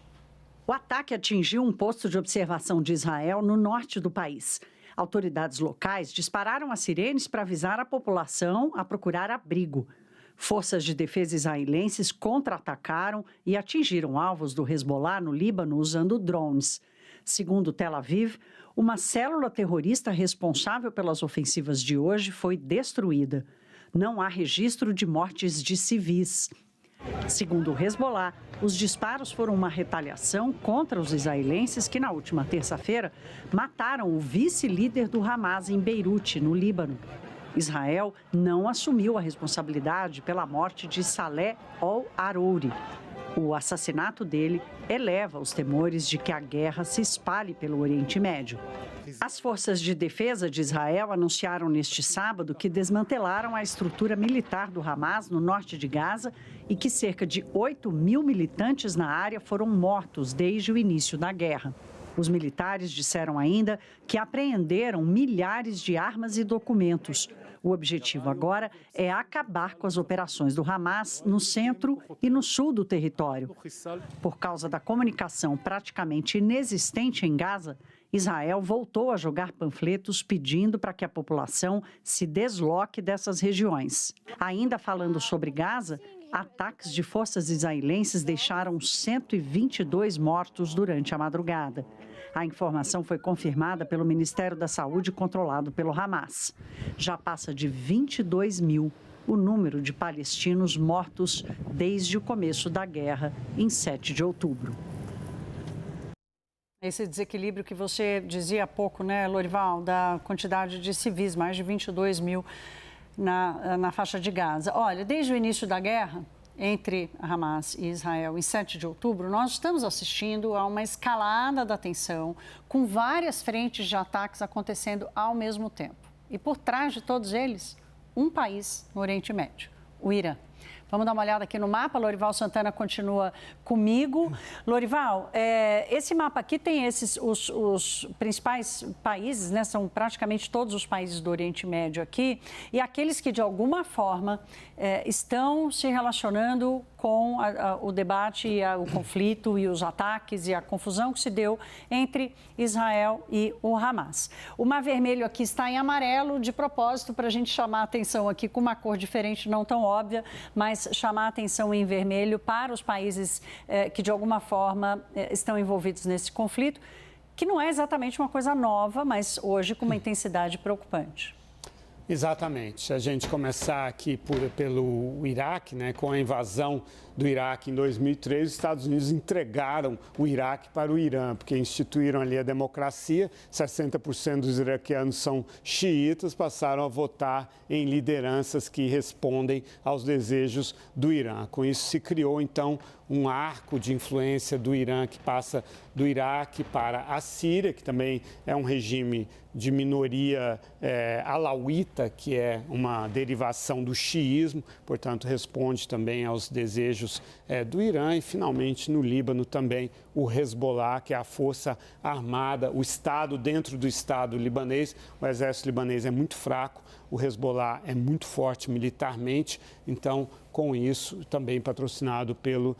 Speaker 1: O ataque atingiu um posto de observação de Israel no norte do país. Autoridades locais dispararam as sirenes para avisar a população a procurar abrigo. Forças de defesa israelenses contra-atacaram e atingiram alvos do Hezbollah no Líbano usando drones. Segundo Tel Aviv, uma célula terrorista responsável pelas ofensivas de hoje foi destruída. Não há registro de mortes de civis. Segundo o Hezbollah, os disparos foram uma retaliação contra os israelenses que, na última terça-feira, mataram o vice-líder do Hamas em Beirute, no Líbano. Israel não assumiu a responsabilidade pela morte de Saleh al-Arouri. O assassinato dele eleva os temores de que a guerra se espalhe pelo Oriente Médio. As forças de defesa de Israel anunciaram neste sábado que desmantelaram a estrutura militar do Hamas no norte de Gaza e que cerca de 8.000 militantes na área foram mortos desde o início da guerra. Os militares disseram ainda que apreenderam milhares de armas e documentos. O objetivo agora é acabar com as operações do Hamas no centro e no sul do território. Por causa da comunicação praticamente inexistente em Gaza, Israel voltou a jogar panfletos pedindo para que a população se desloque dessas regiões. Ainda falando sobre Gaza, ataques de forças israelenses deixaram 122 mortos durante a madrugada. A informação foi confirmada pelo Ministério da Saúde, controlado pelo Hamas. Já passa de 22.000 o número de palestinos mortos desde o começo da guerra, em 7 de outubro. Esse desequilíbrio que você dizia há pouco, né, Lorival, da quantidade de civis, mais de 22.000 na faixa de Gaza. Olha, desde o início da guerra entre Hamas e Israel, em 7 de outubro, nós estamos assistindo a uma escalada da tensão, com várias frentes de ataques acontecendo ao mesmo tempo. E por trás de todos eles, um país no Oriente Médio, o Irã. Vamos dar uma olhada aqui no mapa. Lorival Santana continua comigo. Lorival, esse mapa aqui tem os principais países, né? São praticamente todos os países do Oriente Médio aqui. E aqueles que, de alguma forma, estão se relacionando com o debate, o conflito e os ataques e a confusão que se deu entre Israel e o Hamas. O Mar Vermelho aqui está em amarelo, de propósito, para a gente chamar a atenção aqui com uma cor diferente, não tão óbvia, mas chamar a atenção em vermelho para os países que, de alguma forma, estão envolvidos nesse conflito, que não é exatamente uma coisa nova, mas hoje com uma intensidade preocupante.
Speaker 12: Exatamente. Se a gente começar aqui pelo Iraque, né, com a invasão do Iraque em 2003, os Estados Unidos entregaram o Iraque para o Irã, porque instituíram ali a democracia, 60% dos iraquianos são xiitas, passaram a votar em lideranças que respondem aos desejos do Irã. Com isso se criou, então, um arco de influência do Irã que passa do Iraque para a Síria, que também é um regime de minoria alauíta, sunita, que é uma derivação do xiismo, portanto, responde também aos desejos do Irã. E, finalmente, no Líbano também, o Hezbollah, que é a força armada, o Estado dentro do Estado libanês. O exército libanês é muito fraco, o Hezbollah é muito forte militarmente, então, com isso, também patrocinado pelo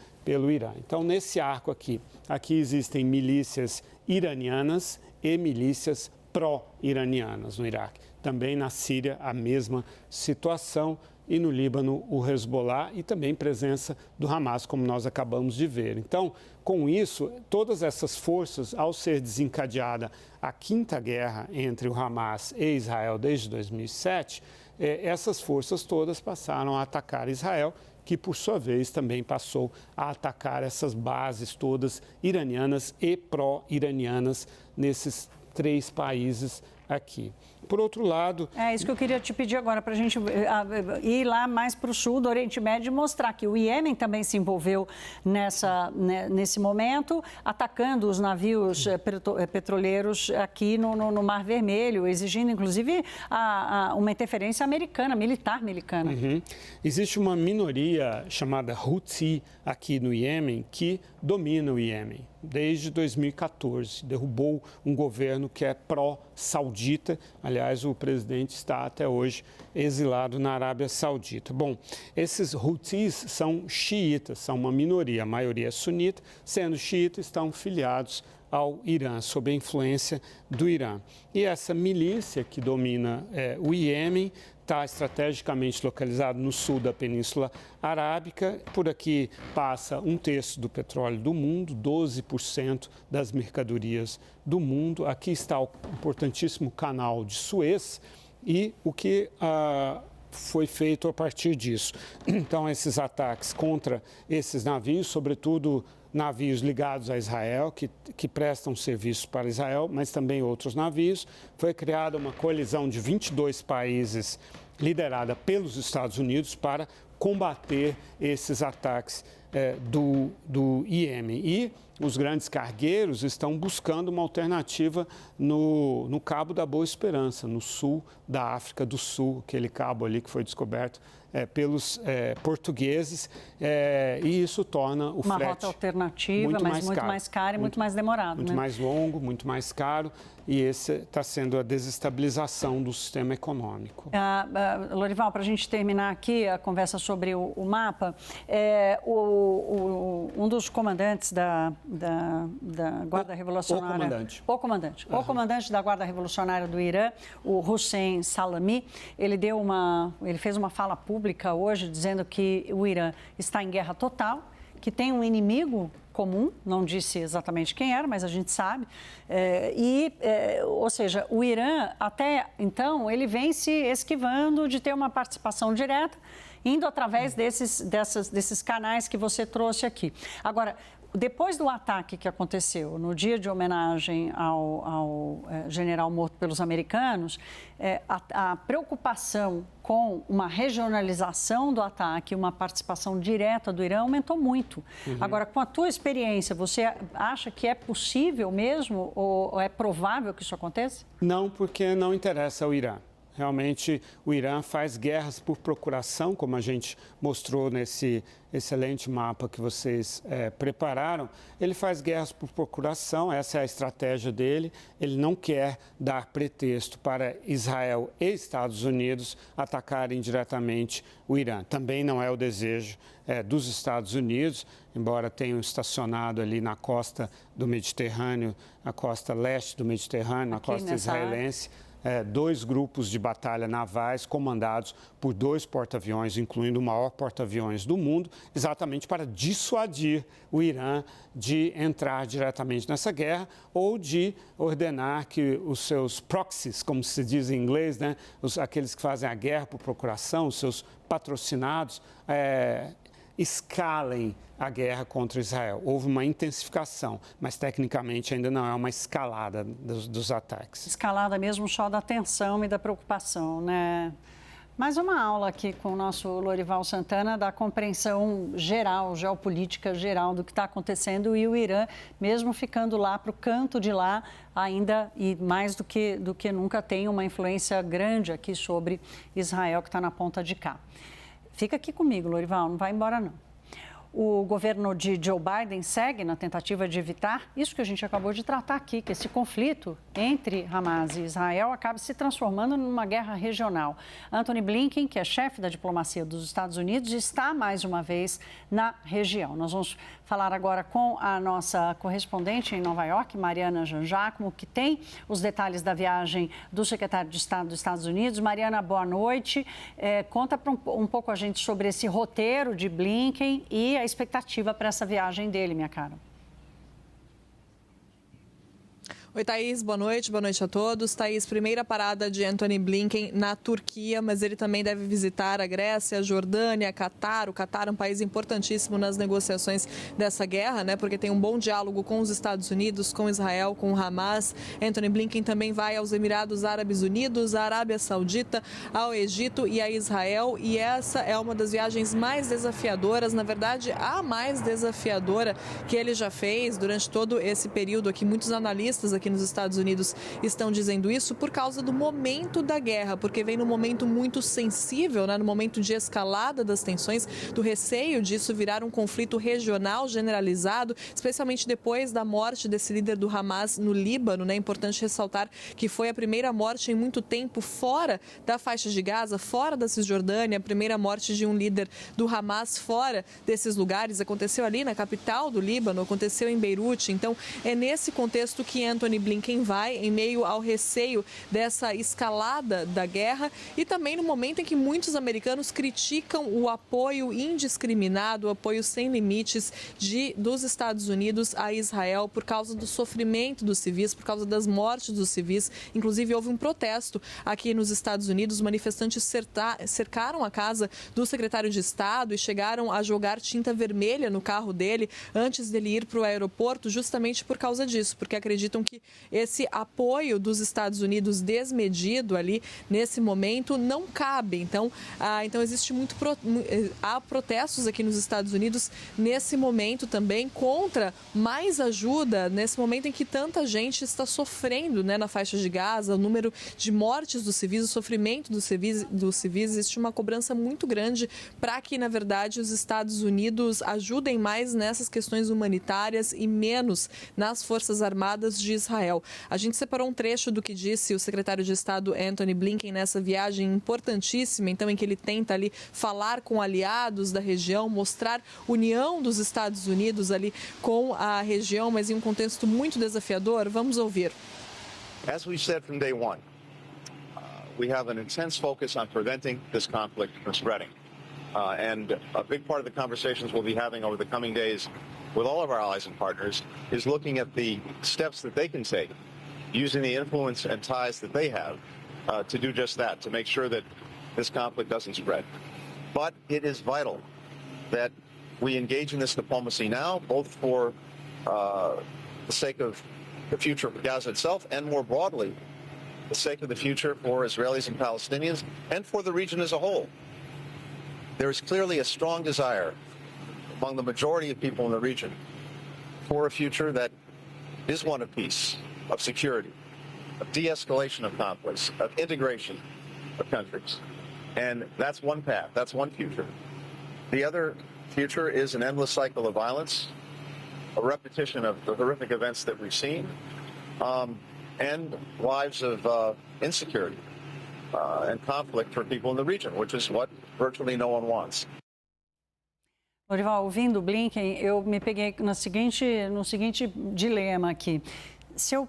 Speaker 12: Irã. Então, nesse arco aqui existem milícias iranianas e milícias pró-iranianas no Iraque. Também na Síria, a mesma situação. E no Líbano, o Hezbollah e também presença do Hamas, como nós acabamos de ver. Então, com isso, todas essas forças, ao ser desencadeada a quinta guerra entre o Hamas e Israel desde 2007, essas forças todas passaram a atacar Israel, que, por sua vez, também passou a atacar essas bases todas iranianas e pró-iranianas nesses 3 países aqui. Por outro lado...
Speaker 1: É isso que eu queria te pedir agora, para a gente ir lá mais para o sul do Oriente Médio e mostrar que o Iêmen também se envolveu nesse momento, atacando os navios petroleiros aqui no Mar Vermelho, exigindo, inclusive, uma interferência militar americana.
Speaker 12: Uhum. Existe uma minoria chamada Houthi aqui no Iêmen que domina o Iêmen desde 2014. Derrubou um governo que é pró-saudita. Aliás, o presidente está até hoje exilado na Arábia Saudita. Bom, esses Houthis são xiitas, são uma minoria, a maioria é sunita. Sendo xiitas, estão filiados ao Irã, sob a influência do Irã. E essa milícia que domina o Iêmen está estrategicamente localizado no sul da Península Arábica. Por aqui passa 1/3 do petróleo do mundo, 12% das mercadorias do mundo. Aqui está o importantíssimo canal de Suez e o que foi feito a partir disso. Então, esses ataques contra esses navios, sobretudo navios ligados a Israel, que prestam serviço para Israel, mas também outros navios. Foi criada uma coalizão de 22 países liderada pelos Estados Unidos para combater esses ataques do Iêmen. E os grandes cargueiros estão buscando uma alternativa no Cabo da Boa Esperança, no sul da África do Sul, aquele cabo ali que foi descoberto pelos portugueses, e isso torna o frete
Speaker 1: uma rota alternativa, mas muito mais cara e muito mais demorado.
Speaker 12: Muito mais longo, muito mais caro, e esse está sendo a desestabilização do sistema econômico.
Speaker 1: Lorival, para a gente terminar aqui a conversa sobre o mapa, um dos comandantes da Guarda Revolucionária... O comandante da Guarda Revolucionária do Irã, o Hossein Salami, ele fez uma fala pública hoje dizendo que o Irã está em guerra total, que tem um inimigo comum, não disse exatamente quem era, mas a gente sabe, ou seja, o Irã até então ele vem se esquivando de ter uma participação direta, indo através desses canais que você trouxe aqui. Agora, depois do ataque que aconteceu no dia de homenagem ao general morto pelos americanos, a preocupação com uma regionalização do ataque, uma participação direta do Irã aumentou muito. Uhum. Agora, com a tua experiência, você acha que é possível mesmo ou é provável que isso aconteça?
Speaker 12: Não, porque não interessa ao Irã. Realmente, o Irã faz guerras por procuração, como a gente mostrou nesse excelente mapa que vocês prepararam. Ele faz guerras por procuração, essa é a estratégia dele. Ele não quer dar pretexto para Israel e Estados Unidos atacarem diretamente o Irã. Também não é o desejo dos Estados Unidos, embora tenham estacionado ali na costa do Mediterrâneo, na costa leste do Mediterrâneo, na costa israelense. 2 grupos de batalha navais comandados por 2 porta-aviões, incluindo o maior porta-aviões do mundo, exatamente para dissuadir o Irã de entrar diretamente nessa guerra ou de ordenar que os seus proxies, como se diz em inglês, né, aqueles que fazem a guerra por procuração, os seus patrocinados, escalem a guerra contra Israel. Houve uma intensificação, mas tecnicamente ainda não é uma escalada dos ataques.
Speaker 1: Escalada mesmo só da tensão e da preocupação, né? Mais uma aula aqui com o nosso Lorival Santana da compreensão geral, geopolítica geral do que está acontecendo e o Irã, mesmo ficando lá para o canto de lá, ainda e mais do que nunca tem uma influência grande aqui sobre Israel, que está na ponta de cá. Fica aqui comigo, Lorival, não vai embora não. O governo de Joe Biden segue na tentativa de evitar isso que a gente acabou de tratar aqui, que esse conflito entre Hamas e Israel acabe se transformando numa guerra regional. Antony Blinken, que é chefe da diplomacia dos Estados Unidos, está mais uma vez na região. Nós vamos falar agora com a nossa correspondente em Nova York, Mariana Jangiacomo, que tem os detalhes da viagem do secretário de Estado dos Estados Unidos. Mariana, boa noite. Conta um pouco a gente sobre esse roteiro de Blinken e a expectativa para essa viagem dele, minha cara.
Speaker 13: Oi, Thaís, boa noite a todos. Thaís, primeira parada de Antony Blinken na Turquia, mas ele também deve visitar a Grécia, a Jordânia, Catar. O Catar é um país importantíssimo nas negociações dessa guerra, né? Porque tem um bom diálogo com os Estados Unidos, com Israel, com o Hamas. Antony Blinken também vai aos Emirados Árabes Unidos, à Arábia Saudita, ao Egito e a Israel. E essa é uma das viagens mais desafiadoras, na verdade, a mais desafiadora que ele já fez durante todo esse período aqui. Muitos analistas aqui nos Estados Unidos estão dizendo isso por causa do momento da guerra, porque vem num momento muito sensível, né? No momento de escalada das tensões, do receio disso virar um conflito regional generalizado, especialmente depois da morte desse líder do Hamas no Líbano, né? É importante ressaltar que foi a primeira morte em muito tempo fora da faixa de Gaza, fora da Cisjordânia, a primeira morte de um líder do Hamas fora desses lugares. Aconteceu ali na capital do Líbano, aconteceu em Beirute. Então, é nesse contexto que Antony Blinken vai, em meio ao receio dessa escalada da guerra e também no momento em que muitos americanos criticam o apoio indiscriminado, o apoio sem limites dos Estados Unidos a Israel por causa do sofrimento dos civis, por causa das mortes dos civis. Inclusive, houve um protesto aqui nos Estados Unidos. Os manifestantes cercaram a casa do secretário de Estado e chegaram a jogar tinta vermelha no carro dele antes dele ir para o aeroporto, justamente por causa disso, porque acreditam que esse apoio dos Estados Unidos desmedido ali nesse momento não cabe. Então existe há protestos aqui nos Estados Unidos nesse momento também contra mais ajuda, nesse momento em que tanta gente está sofrendo, né, na faixa de Gaza, o número de mortes dos civis, o sofrimento dos civis, existe uma cobrança muito grande para que, na verdade, os Estados Unidos ajudem mais nessas questões humanitárias e menos nas Forças Armadas de Israel. A gente separou um trecho do que disse o secretário de Estado Antony Blinken nessa viagem importantíssima, então, em que ele tenta ali falar com aliados da região, mostrar união dos Estados Unidos ali com a região, mas em um contexto muito desafiador. Vamos ouvir.
Speaker 14: As we said from day one, we have an intense focus on preventing this conflict from spreading. And a big part of the conversations we'll be having over the coming days with all of our allies and partners is looking at the steps that they can take, using the influence and ties that they have to do just that, to make sure that this conflict doesn't spread. But it is vital that we engage in this diplomacy now, both for the sake of the future of Gaza itself and more broadly, the sake of the future for Israelis and Palestinians and for the region as a whole. There is clearly a strong desire among the majority of people in the region for a future that is one of peace, of security, of de-escalation of conflicts, of integration of countries. And that's one path, that's one future. The other future is an endless cycle of violence, a repetition of the horrific events that we've seen, and lives of insecurity and conflict for people in the region, which is what virtually no one wants.
Speaker 1: Lorival, ouvindo o Blinken, eu me peguei no seguinte dilema aqui. Se eu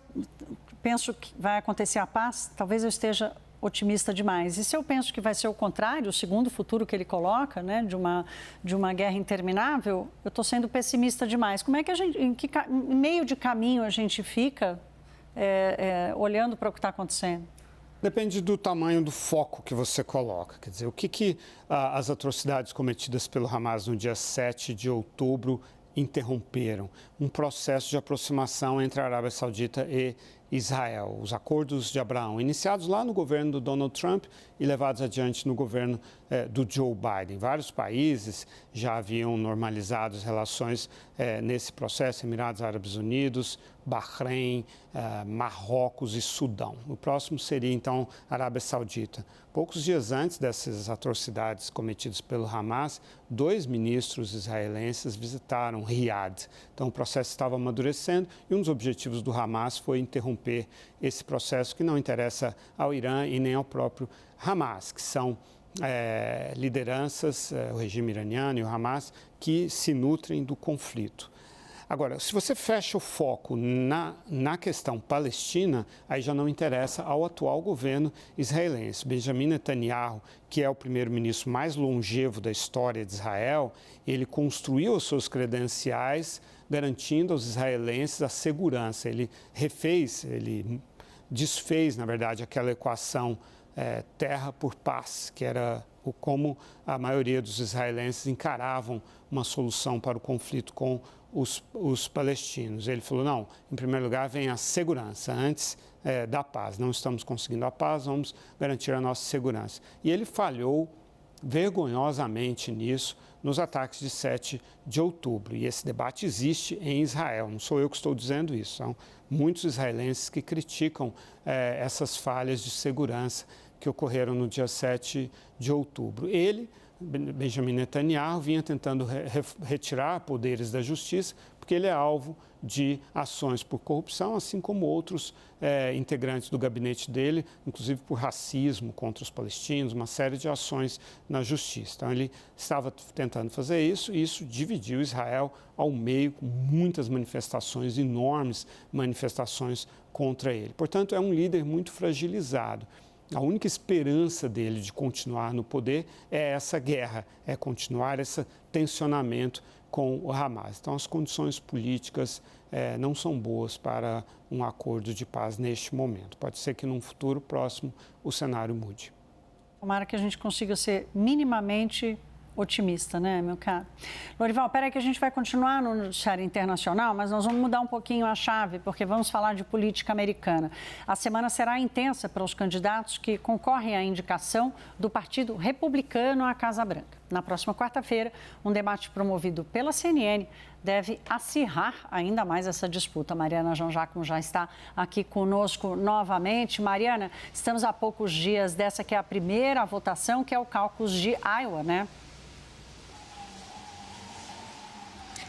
Speaker 1: penso que vai acontecer a paz, talvez eu esteja otimista demais. E se eu penso que vai ser o contrário, o segundo futuro que ele coloca, né, de uma guerra interminável, eu estou sendo pessimista demais. Como é que a gente, em meio de caminho a gente fica olhando para o que está acontecendo?
Speaker 12: Depende do tamanho do foco que você coloca. Quer dizer, o que as atrocidades cometidas pelo Hamas no dia 7 de outubro interromperam? Um processo de aproximação entre a Arábia Saudita e Israel. Os acordos de Abraão, iniciados lá no governo do Donald Trump e levados adiante no governo do Joe Biden. Vários países já haviam normalizado as relações nesse processo, Emirados Árabes Unidos, Bahrein, Marrocos e Sudão. O próximo seria, então, a Arábia Saudita. Poucos dias antes dessas atrocidades cometidas pelo Hamas, 2 ministros israelenses visitaram Riad. Então, o processo estava amadurecendo e um dos objetivos do Hamas foi interromper esse processo que não interessa ao Irã e nem ao próprio Hamas, que são lideranças, o regime iraniano e o Hamas, que se nutrem do conflito. Agora, se você fecha o foco na questão palestina, aí já não interessa ao atual governo israelense. Benjamin Netanyahu, que é o primeiro-ministro mais longevo da história de Israel, ele construiu as suas credenciais garantindo aos israelenses a segurança. Ele desfez, na verdade, aquela equação terra por paz, que era como a maioria dos israelenses encaravam uma solução para o conflito com os palestinos. Ele falou, não, em primeiro lugar vem a segurança, antes da paz. Não estamos conseguindo a paz, vamos garantir a nossa segurança. E ele falhou vergonhosamente nisso nos ataques de 7 de outubro. E esse debate existe em Israel, não sou eu que estou dizendo isso, são muitos israelenses que criticam essas falhas de segurança que ocorreram no dia 7 de outubro. Ele, Benjamin Netanyahu, vinha tentando retirar poderes da justiça, porque ele é alvo de ações por corrupção, assim como outros integrantes do gabinete dele, inclusive por racismo contra os palestinos, uma série de ações na justiça. Então, ele estava tentando fazer isso, e isso dividiu Israel ao meio, com muitas manifestações, enormes manifestações contra ele. Portanto, é um líder muito fragilizado. A única esperança dele de continuar no poder é essa guerra, é continuar esse tensionamento com o Hamas. Então, as condições políticas não são boas para um acordo de paz neste momento. Pode ser que num futuro próximo o cenário mude.
Speaker 1: Tomara que a gente consiga ser minimamente otimista, né, meu caro? Lorival, peraí que a gente vai continuar no noticiário internacional, mas nós vamos mudar um pouquinho a chave, porque vamos falar de política americana. A semana será intensa para os candidatos que concorrem à indicação do Partido Republicano à Casa Branca. Na próxima quarta-feira, um debate promovido pela CNN deve acirrar ainda mais essa disputa. Mariana Jean-Jacques já está aqui conosco novamente. Mariana, estamos a poucos dias dessa que é a primeira votação, que é o caucus de Iowa, né?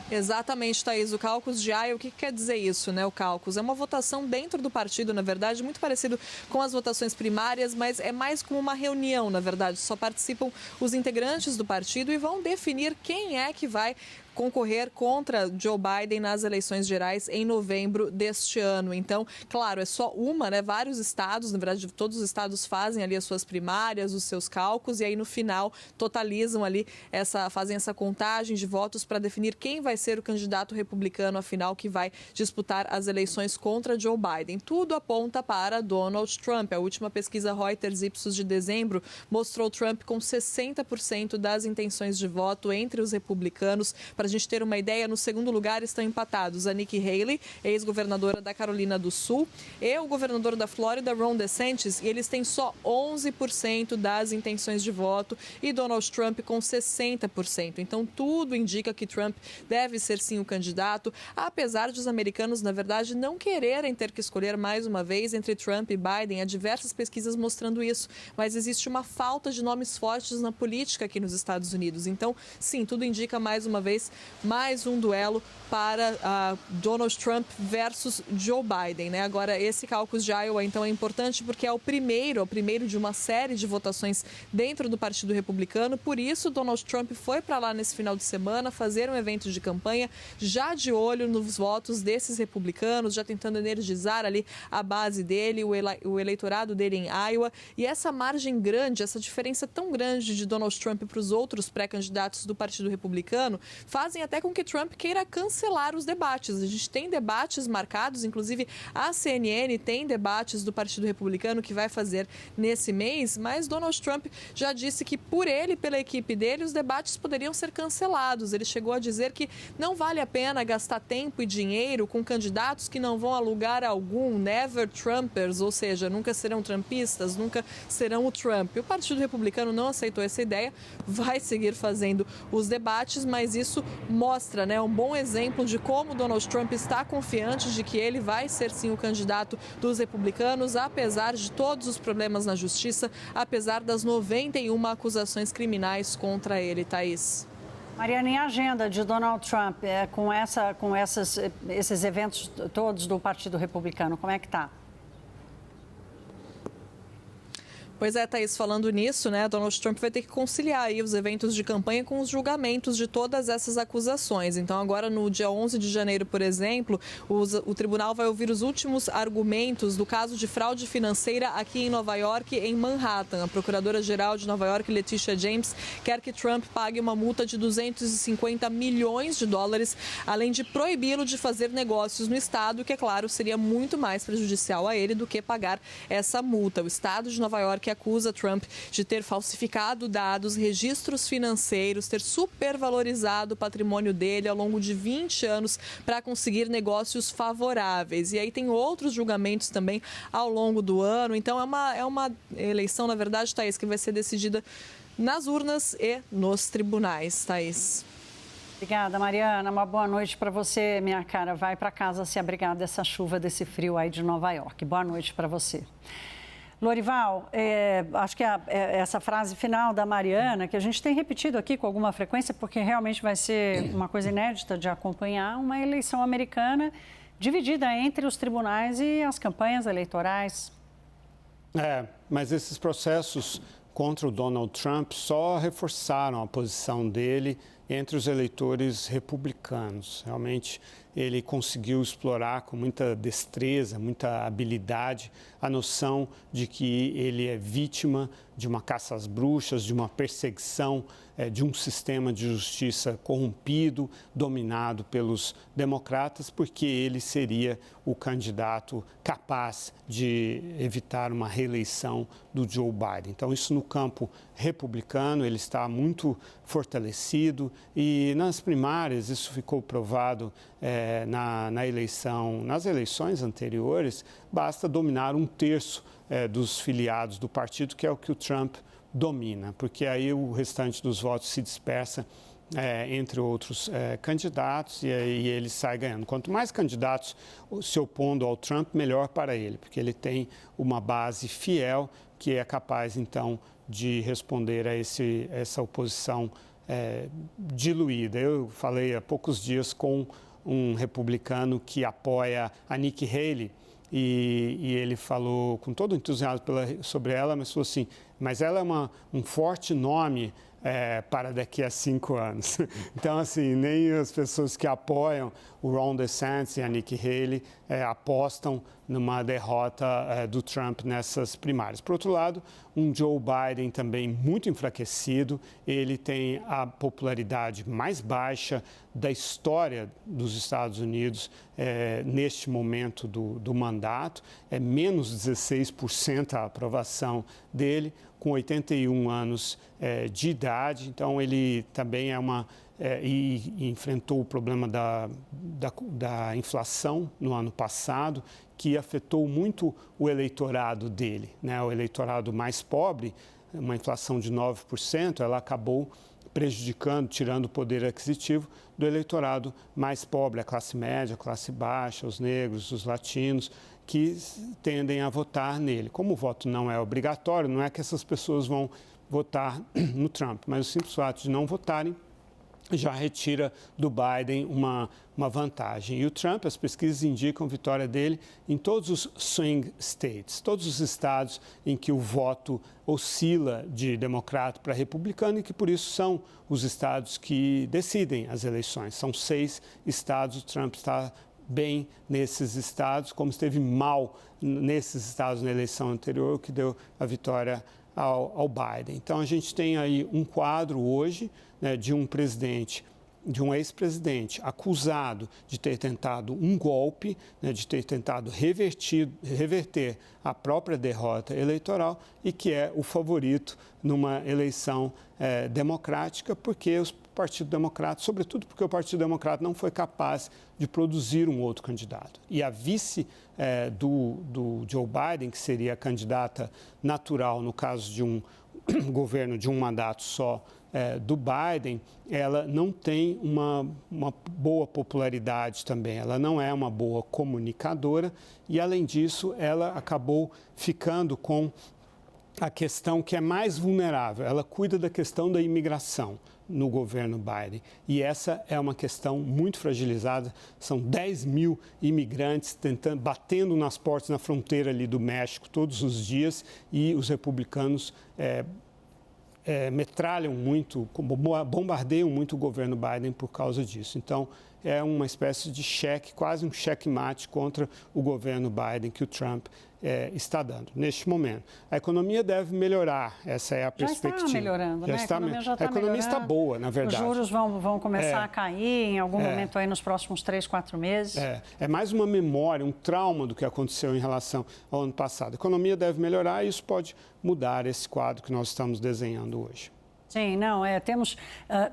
Speaker 13: Exatamente, Thaís. O caucus de Iowa, o que quer dizer isso, né? O caucus é uma votação dentro do partido, na verdade, muito parecido com as votações primárias, mas é mais como uma reunião, na verdade. Só participam os integrantes do partido e vão definir quem é que vai concorrer contra Joe Biden nas eleições gerais em novembro deste ano. Então, claro, é só uma, né? Vários estados, na verdade, todos os estados fazem ali as suas primárias, os seus cálculos, e aí no final totalizam ali fazem essa contagem de votos para definir quem vai ser o candidato republicano, afinal, que vai disputar as eleições contra Joe Biden. Tudo aponta para Donald Trump. A última pesquisa Reuters Ipsos de dezembro mostrou Trump com 60% das intenções de voto entre os republicanos. Para a gente ter uma ideia, no segundo lugar estão empatados a Nikki Haley, ex-governadora da Carolina do Sul, e o governador da Flórida, Ron DeSantis, e eles têm só 11% das intenções de voto e Donald Trump com 60%. Então, tudo indica que Trump deve ser sim o candidato, apesar de os americanos, na verdade, não quererem ter que escolher mais uma vez entre Trump e Biden. Há diversas pesquisas mostrando isso, mas existe uma falta de nomes fortes na política aqui nos Estados Unidos. Então, sim, tudo indica mais uma vez mais um duelo para Donald Trump versus Joe Biden, né? Agora, esse caucus de Iowa, então, é importante porque é o primeiro de uma série de votações dentro do Partido Republicano. Por isso, Donald Trump foi para lá nesse final de semana fazer um evento de campanha, já de olho nos votos desses republicanos, já tentando energizar ali a base dele, o eleitorado dele em Iowa. E essa margem grande, essa diferença tão grande de Donald Trump para os outros pré-candidatos do Partido Republicano, faz fazem até com que Trump queira cancelar os debates. A gente tem debates marcados, inclusive a CNN tem debates do Partido Republicano que vai fazer nesse mês, mas Donald Trump já disse que por ele e pela equipe dele os debates poderiam ser cancelados. Ele chegou a dizer que não vale a pena gastar tempo e dinheiro com candidatos que não vão a lugar algum, never Trumpers, ou seja, nunca serão trumpistas, nunca serão o Trump. O Partido Republicano não aceitou essa ideia, vai seguir fazendo os debates, mas isso mostra, um bom exemplo de como Donald Trump está confiante de que ele vai ser sim o candidato dos republicanos, apesar de todos os problemas na justiça, apesar das 91 acusações criminais contra ele, Thaís.
Speaker 1: Mariana, em agenda de Donald Trump, com esses eventos todos do Partido Republicano, como é que está?
Speaker 13: Pois é, Thaís, falando nisso, Donald Trump vai ter que conciliar aí os eventos de campanha com os julgamentos de todas essas acusações. Então, agora no dia 11 de janeiro, por exemplo, o tribunal vai ouvir os últimos argumentos do caso de fraude financeira aqui em Nova York, em Manhattan. A procuradora-geral de Nova York, Letitia James, quer que Trump pague uma multa de 250 milhões de dólares, além de proibi-lo de fazer negócios no estado, que, é claro, seria muito mais prejudicial a ele do que pagar essa multa. O estado de Nova York que acusa Trump de ter falsificado dados, registros financeiros, ter supervalorizado o patrimônio dele ao longo de 20 anos para conseguir negócios favoráveis. E aí tem outros julgamentos também ao longo do ano. Então é uma eleição, na verdade, Thaís, que vai ser decidida nas urnas e nos tribunais, Thaís.
Speaker 1: Obrigada, Mariana. Uma boa noite para você, minha cara. Vai para casa se abrigar dessa chuva, desse frio aí de Nova York. Boa noite para você. Lorival, acho que essa frase final da Mariana, que a gente tem repetido aqui com alguma frequência, porque realmente vai ser uma coisa inédita de acompanhar uma eleição americana dividida entre os tribunais e as campanhas eleitorais.
Speaker 12: Mas esses processos contra o Donald Trump só reforçaram a posição dele entre os eleitores republicanos. Realmente, ele conseguiu explorar com muita destreza, muita habilidade, a noção de que ele é vítima de uma caça às bruxas, de uma perseguição, de um sistema de justiça corrompido, dominado pelos democratas, porque ele seria o candidato capaz de evitar uma reeleição do Joe Biden. Então, isso no campo republicano, ele está muito fortalecido e nas primárias, isso ficou provado nas eleições anteriores, basta dominar 1/3 dos filiados do partido, que é o que o Trump domina, porque aí o restante dos votos se dispersa entre outros candidatos e aí ele sai ganhando. Quanto mais candidatos se opondo ao Trump, melhor para ele, porque ele tem uma base fiel que é capaz, então, de responder a essa oposição diluída. Eu falei há poucos dias com um republicano que apoia a Nikki Haley e ele falou com todo entusiasmo sobre ela, mas falou assim, mas ela é um forte nome para daqui a 5 anos. Então, assim, nem as pessoas que apoiam o Ron DeSantis e a Nikki Haley apostam numa derrota do Trump nessas primárias. Por outro lado, um Joe Biden também muito enfraquecido, ele tem a popularidade mais baixa da história dos Estados Unidos neste momento do mandato, é menos 16% a aprovação dele, com 81 anos de idade, então ele também e enfrentou o problema da inflação no ano passado, que afetou muito o eleitorado dele, o eleitorado mais pobre, uma inflação de 9%, ela acabou prejudicando, tirando o poder aquisitivo do eleitorado mais pobre, a classe média, a classe baixa, os negros, os latinos, que tendem a votar nele. Como o voto não é obrigatório, não é que essas pessoas vão votar no Trump, mas o simples fato de não votarem já retira do Biden uma vantagem. E o Trump, as pesquisas indicam a vitória dele em todos os swing states, todos os estados em que o voto oscila de democrata para republicano e que, por isso, são os estados que decidem as eleições. São 6 estados, o Trump está bem nesses estados, como esteve mal nesses estados na eleição anterior, o que deu a vitória ao Biden. Então, a gente tem aí um quadro hoje de um presidente de um ex-presidente acusado de ter tentado um golpe, né, de ter tentado reverter a própria derrota eleitoral e que é o favorito numa eleição democrática, porque o Partido Democrata, sobretudo porque o Partido Democrata não foi capaz de produzir um outro candidato. E a vice do Joe Biden, que seria a candidata natural no caso de um governo de um mandato só, do Biden, ela não tem uma boa popularidade também, ela não é uma boa comunicadora e, além disso, ela acabou ficando com a questão que é mais vulnerável, ela cuida da questão da imigração no governo Biden. E essa é uma questão muito fragilizada, são 10 mil imigrantes batendo nas portas na fronteira ali do México todos os dias e os republicanos metralham muito, bombardeiam muito o governo Biden por causa disso. Então, é uma espécie de cheque, quase um checkmate contra o governo Biden que o Trump está dando neste momento. A economia deve melhorar, essa é a perspectiva.
Speaker 1: Já está melhorando, né?
Speaker 12: A economia está boa, na verdade.
Speaker 1: Os juros vão começar a cair em algum momento aí nos próximos 3, 4 meses.
Speaker 12: É mais uma memória, um trauma do que aconteceu em relação ao ano passado. A economia deve melhorar e isso pode mudar esse quadro que nós estamos desenhando hoje.
Speaker 1: Sim, temos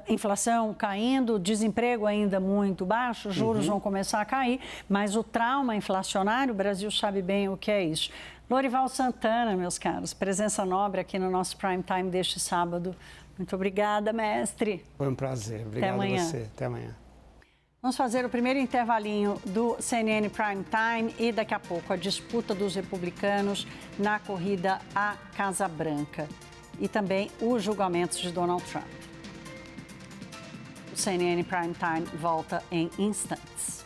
Speaker 1: inflação caindo, desemprego ainda muito baixo, juros vão começar a cair, mas o trauma inflacionário, o Brasil sabe bem o que é isso. Lorival Santana, meus caros, presença nobre aqui no nosso Prime Time deste sábado. Muito obrigada, mestre.
Speaker 12: Foi um prazer. Obrigado a você. Até amanhã.
Speaker 1: Vamos fazer o primeiro intervalinho do CNN Prime Time e daqui a pouco a disputa dos republicanos na corrida à Casa Branca. E também os julgamentos de Donald Trump. O CNN Prime Time volta em instantes.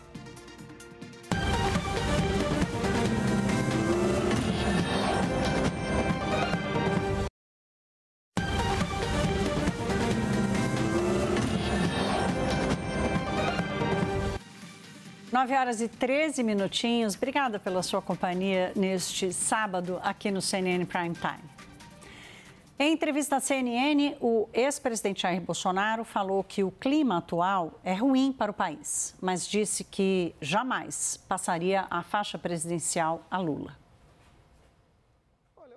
Speaker 1: Nove horas e 13 minutinhos. Obrigada pela sua companhia neste sábado aqui no CNN Prime Time. Em entrevista à CNN, o ex-presidente Jair Bolsonaro falou que o clima atual é ruim para o país, mas disse que jamais passaria a faixa presidencial a Lula.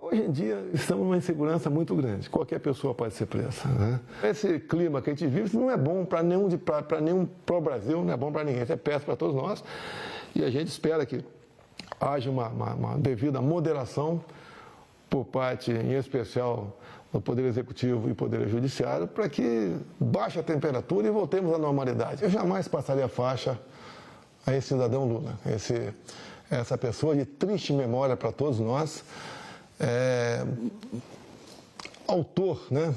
Speaker 15: Hoje em dia, estamos numa insegurança muito grande. Qualquer pessoa pode ser presa, né? Esse clima que a gente vive não é bom para nenhum pró-Brasil, não é bom para ninguém. Isso é péssimo para todos nós. E a gente espera que haja uma devida moderação por parte, em especial, do Poder Executivo e Poder Judiciário, para que baixe a temperatura e voltemos à normalidade. Eu jamais passaria a faixa a esse cidadão Lula, essa pessoa de triste memória para todos nós, autor, né?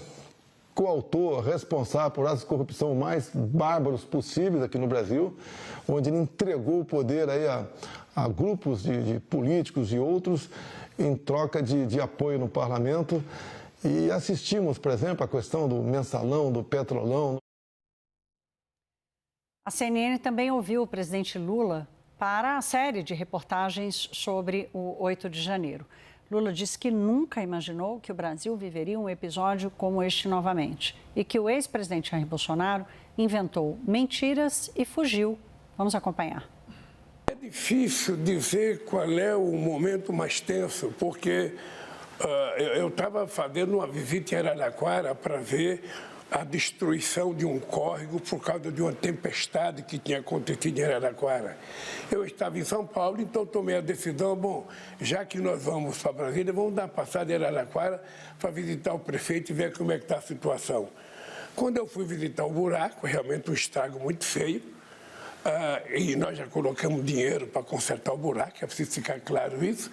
Speaker 15: Coautor, responsável por atos de corrupção mais bárbaros possíveis aqui no Brasil, onde ele entregou o poder aí a grupos de políticos e outros em troca de apoio no parlamento. E assistimos, por exemplo, a questão do mensalão, do petrolão.
Speaker 1: A CNN também ouviu o presidente Lula para a série de reportagens sobre o 8 de janeiro. Lula disse que nunca imaginou que o Brasil viveria um episódio como este novamente e que o ex-presidente Jair Bolsonaro inventou mentiras e fugiu. Vamos acompanhar.
Speaker 16: É difícil dizer qual é o momento mais tenso, porque eu estava fazendo uma visita em Araraquara para ver a destruição de um córrego por causa de uma tempestade que tinha acontecido em Araraquara. Eu estava em São Paulo, então tomei a decisão, já que nós vamos para Brasília, vamos dar uma passada em Araraquara para visitar o prefeito e ver como é que está a situação. Quando eu fui visitar o buraco, realmente um estrago muito feio, e nós já colocamos dinheiro para consertar o buraco, é preciso ficar claro isso.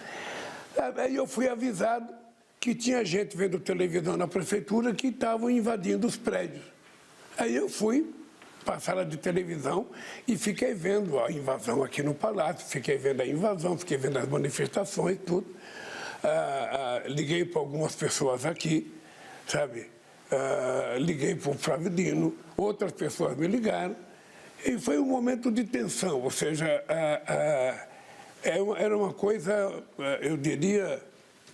Speaker 16: Aí eu fui avisado que tinha gente vendo televisão na prefeitura que estavam invadindo os prédios. Aí eu fui para a sala de televisão e fiquei vendo a invasão aqui no Palácio, fiquei vendo a invasão, fiquei vendo as manifestações, tudo. Liguei para algumas pessoas aqui, sabe? Liguei para o Flávio Dino, outras pessoas me ligaram. E foi um momento de tensão, ou seja, era uma coisa, eu diria,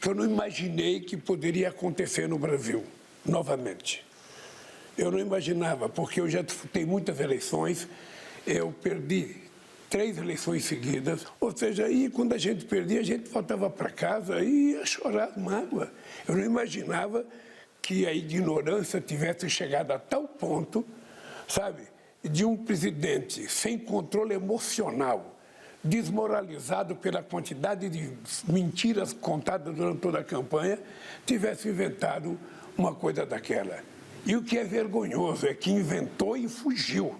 Speaker 16: que eu não imaginei que poderia acontecer no Brasil, novamente. Eu não imaginava, porque eu já disputei muitas eleições, eu perdi 3 eleições seguidas, ou seja, aí quando a gente perdia, a gente voltava para casa e ia chorar mágoa. Eu não imaginava que a ignorância tivesse chegado a tal ponto, sabe, de um presidente sem controle emocional, desmoralizado pela quantidade de mentiras contadas durante toda a campanha, tivesse inventado uma coisa daquela. E o que é vergonhoso é que inventou e fugiu,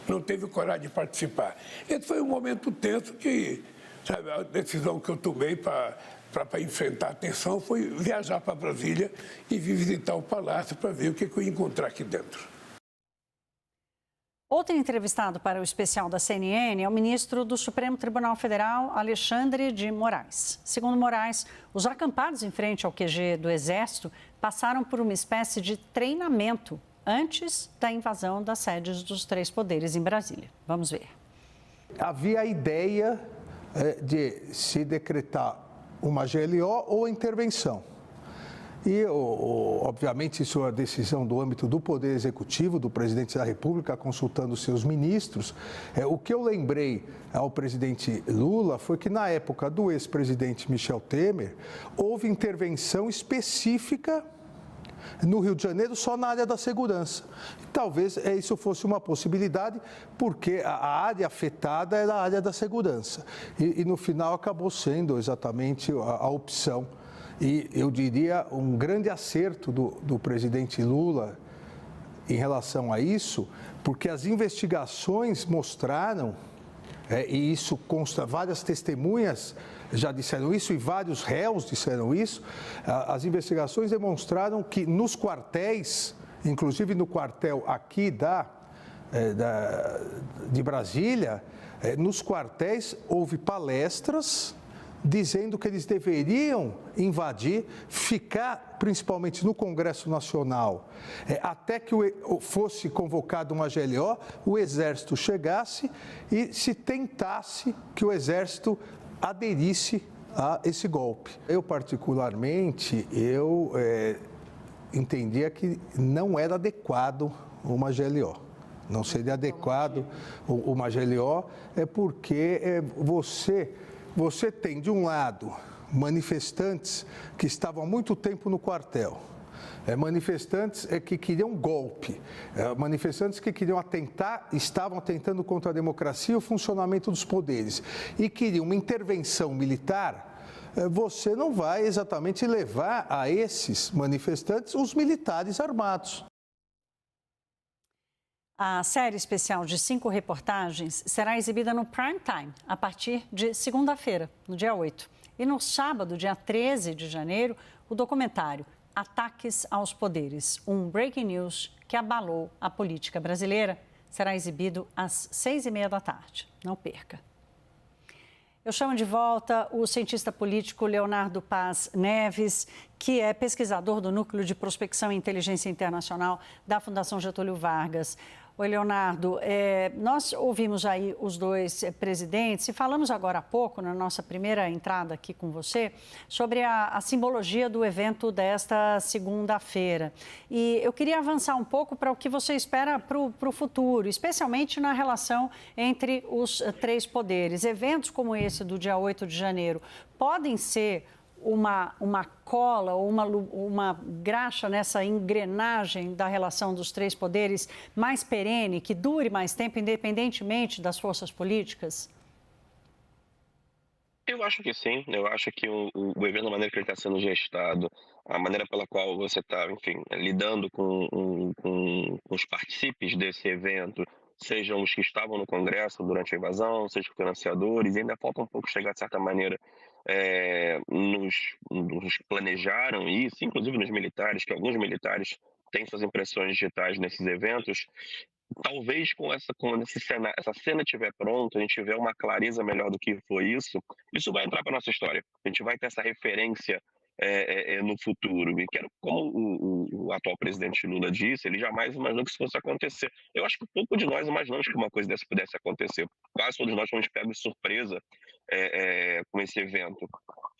Speaker 16: não teve coragem de participar. Esse foi um momento tenso que, sabe, a decisão que eu tomei para enfrentar a tensão foi viajar para Brasília e vir visitar o Palácio para ver o que eu ia encontrar aqui dentro.
Speaker 1: Outro entrevistado para o especial da CNN é o ministro do Supremo Tribunal Federal, Alexandre de Moraes. Segundo Moraes, os acampados em frente ao QG do Exército passaram por uma espécie de treinamento antes da invasão das sedes dos 3 poderes em Brasília. Vamos ver.
Speaker 17: Havia a ideia de se decretar uma GLO ou intervenção. E, obviamente, isso é uma decisão do âmbito do Poder Executivo, do Presidente da República, consultando seus ministros. O que eu lembrei ao presidente Lula foi que, na época do ex-presidente Michel Temer, houve intervenção específica no Rio de Janeiro só na área da segurança. Talvez isso fosse uma possibilidade, porque a área afetada era a área da segurança. E no final, acabou sendo exatamente a opção. E eu diria um grande acerto do presidente Lula em relação a isso, porque as investigações mostraram, e isso consta, várias testemunhas já disseram isso e vários réus disseram isso, as investigações demonstraram que nos quartéis, inclusive no quartel aqui de Brasília, nos quartéis houve palestras dizendo que eles deveriam invadir, ficar principalmente no Congresso Nacional, até que fosse convocada uma GLO, o Exército chegasse e se tentasse que o Exército aderisse a esse golpe. Eu, particularmente, entendia que não era adequado uma GLO. Não seria adequado uma GLO, porque você tem, de um lado, manifestantes que estavam há muito tempo no quartel, manifestantes que queriam golpe, manifestantes que queriam estavam atentando contra a democracia e o funcionamento dos poderes e queriam uma intervenção militar. Você não vai exatamente levar a esses manifestantes os militares armados.
Speaker 1: A série especial de 5 reportagens será exibida no Prime Time a partir de segunda-feira, no dia 8. E no sábado, dia 13 de janeiro, o documentário Ataques aos Poderes, um breaking news que abalou a política brasileira, será exibido às 6h30 da tarde. Não perca. Eu chamo de volta o cientista político Leonardo Paz Neves, que é pesquisador do Núcleo de Prospecção e Inteligência Internacional da Fundação Getúlio Vargas. Oi, Leonardo, nós ouvimos aí os 2 presidentes e falamos agora há pouco, na nossa primeira entrada aqui com você, sobre a simbologia do evento desta segunda-feira. E eu queria avançar um pouco para o que você espera para o futuro, especialmente na relação entre os 3 poderes. Eventos como esse do dia 8 de janeiro podem ser uma cola ou uma graxa nessa engrenagem da relação dos 3 poderes mais perene, que dure mais tempo, independentemente das forças políticas?
Speaker 10: Eu acho que sim. Eu acho que o evento, da maneira que ele está sendo gestado, a maneira pela qual você está, enfim, lidando com os partícipes desse evento, sejam os que estavam no Congresso durante a invasão, sejam os financiadores, e ainda falta um pouco chegar, de certa maneira, nos planejaram isso, inclusive nos militares, que alguns militares têm suas impressões digitais nesses eventos. Talvez quando essa cena estiver pronta, a gente tiver uma clareza melhor do que foi isso vai entrar para a nossa história. A gente vai ter essa referência no futuro. E como o atual presidente Lula disse, ele jamais imaginou que isso fosse acontecer. Eu acho que pouco de nós imaginamos que uma coisa dessa pudesse acontecer. Quase todos nós fomos pegos de surpresa com esse evento.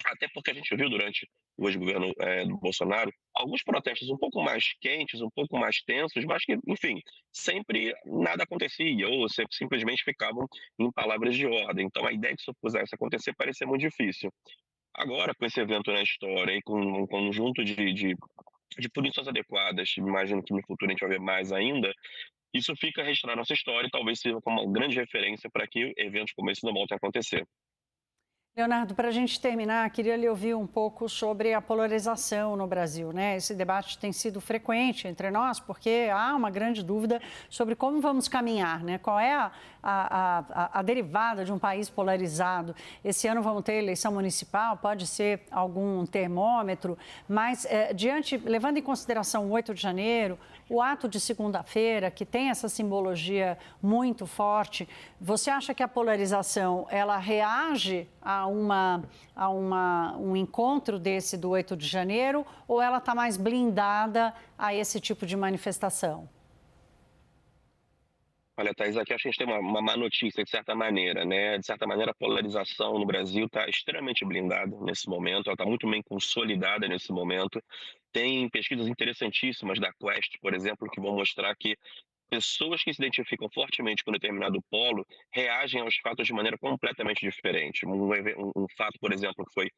Speaker 10: Até porque a gente viu durante o ex-governo do Bolsonaro, alguns protestos um pouco mais quentes, um pouco mais tensos, mas que, enfim, sempre nada acontecia, ou simplesmente ficavam em palavras de ordem. Então, a ideia que isso pudesse acontecer parecia muito difícil. Agora, com esse evento na história e com um conjunto de punições adequadas, imagino que no futuro a gente vai ver mais ainda, isso fica registrado na nossa história e talvez sirva como uma grande referência para que eventos como esse não voltem a acontecer.
Speaker 1: Leonardo, para a gente terminar, queria lhe ouvir um pouco sobre a polarização no Brasil, né? Esse debate tem sido frequente entre nós, porque há uma grande dúvida sobre como vamos caminhar, né? Qual é a derivada de um país polarizado? Esse ano vamos ter eleição municipal, pode ser algum termômetro, mas levando em consideração o 8 de janeiro, o ato de segunda-feira, que tem essa simbologia muito forte, você acha que a polarização, ela reage a um encontro desse do 8 de janeiro ou ela está mais blindada a esse tipo de manifestação?
Speaker 10: Olha, Thaís, aqui acho que a gente tem uma má notícia, de certa maneira, né? De certa maneira, a polarização no Brasil está extremamente blindada nesse momento, ela está muito bem consolidada nesse momento. Tem pesquisas interessantíssimas da Quest, por exemplo, que vão mostrar que pessoas que se identificam fortemente com determinado polo reagem aos fatos de maneira completamente diferente. Um fato, por exemplo, que foi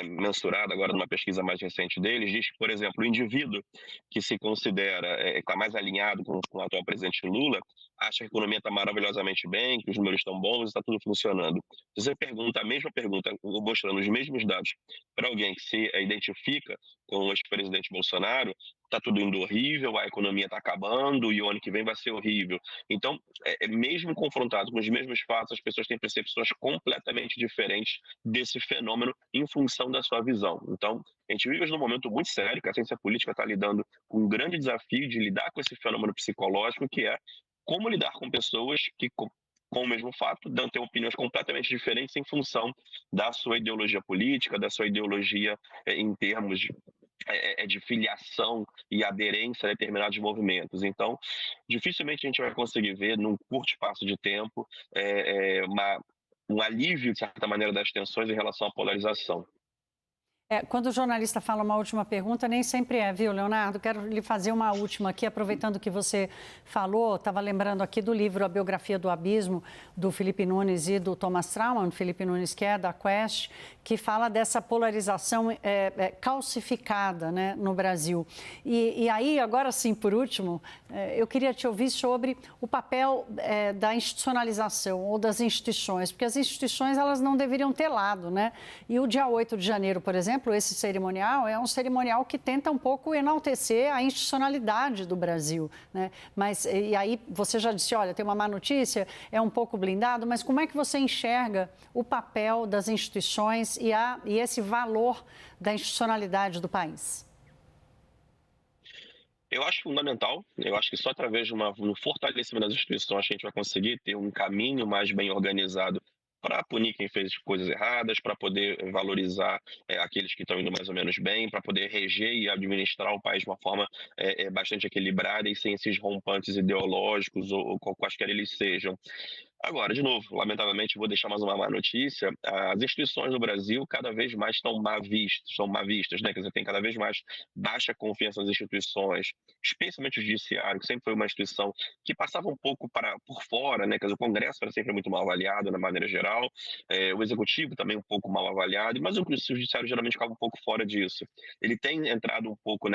Speaker 10: mensurado agora numa pesquisa mais recente deles, diz que, por exemplo, o indivíduo que se considera está mais alinhado com o atual presidente Lula, acha que a economia está maravilhosamente bem, que os números estão bons, está tudo funcionando. Se você pergunta a mesma pergunta, mostrando os mesmos dados para alguém que se identifica com o ex-presidente Bolsonaro, está tudo indo horrível, a economia está acabando e o ano que vem vai ser horrível. Então, mesmo confrontado com os mesmos fatos, as pessoas têm percepções completamente diferentes desse fenômeno em função da sua visão. Então, a gente vive num momento muito sério, que a ciência política está lidando com um grande desafio de lidar com esse fenômeno psicológico, que é como lidar com pessoas que, com o mesmo fato, têm opiniões completamente diferentes em função da sua ideologia política, da sua ideologia em termos de filiação e aderência a determinados movimentos. Então, dificilmente a gente vai conseguir ver, num curto espaço de tempo, um alívio, de certa maneira, das tensões em relação à polarização.
Speaker 1: Quando o jornalista fala uma última pergunta, nem sempre viu, Leonardo? Quero lhe fazer uma última aqui, aproveitando que você falou, estava lembrando aqui do livro A Biografia do Abismo, do Felipe Nunes e do Thomas Trauman, Felipe Nunes, que é da Quest, que fala dessa polarização calcificada, né, no Brasil. E aí, agora sim, por último, eu queria te ouvir sobre o papel da institucionalização ou das instituições, porque as instituições, elas não deveriam ter lado, né? E o dia 8 de janeiro, por exemplo, esse cerimonial é um cerimonial que tenta um pouco enaltecer a institucionalidade do Brasil, né? Mas, e aí você já disse, olha, tem uma má notícia, é um pouco blindado, mas como é que você enxerga o papel das instituições e esse valor da institucionalidade do país?
Speaker 10: Eu acho fundamental, eu acho que só através do fortalecimento das instituições a gente vai conseguir ter um caminho mais bem organizado para punir quem fez coisas erradas, para poder valorizar aqueles que estão indo mais ou menos bem, para poder reger e administrar o país de uma forma bastante equilibrada e sem esses rompantes ideológicos ou quaisquer eles sejam. Agora, de novo, lamentavelmente, vou deixar mais uma má notícia. As instituições no Brasil cada vez mais são má vistas, né? Quer dizer, tem cada vez mais baixa confiança nas instituições, especialmente o judiciário, que sempre foi uma instituição que passava um pouco por fora, né? Quer dizer, o Congresso era sempre muito mal avaliado, na maneira geral, o Executivo também um pouco mal avaliado, mas o Judiciário geralmente ficava um pouco fora disso. Ele tem entrado um pouco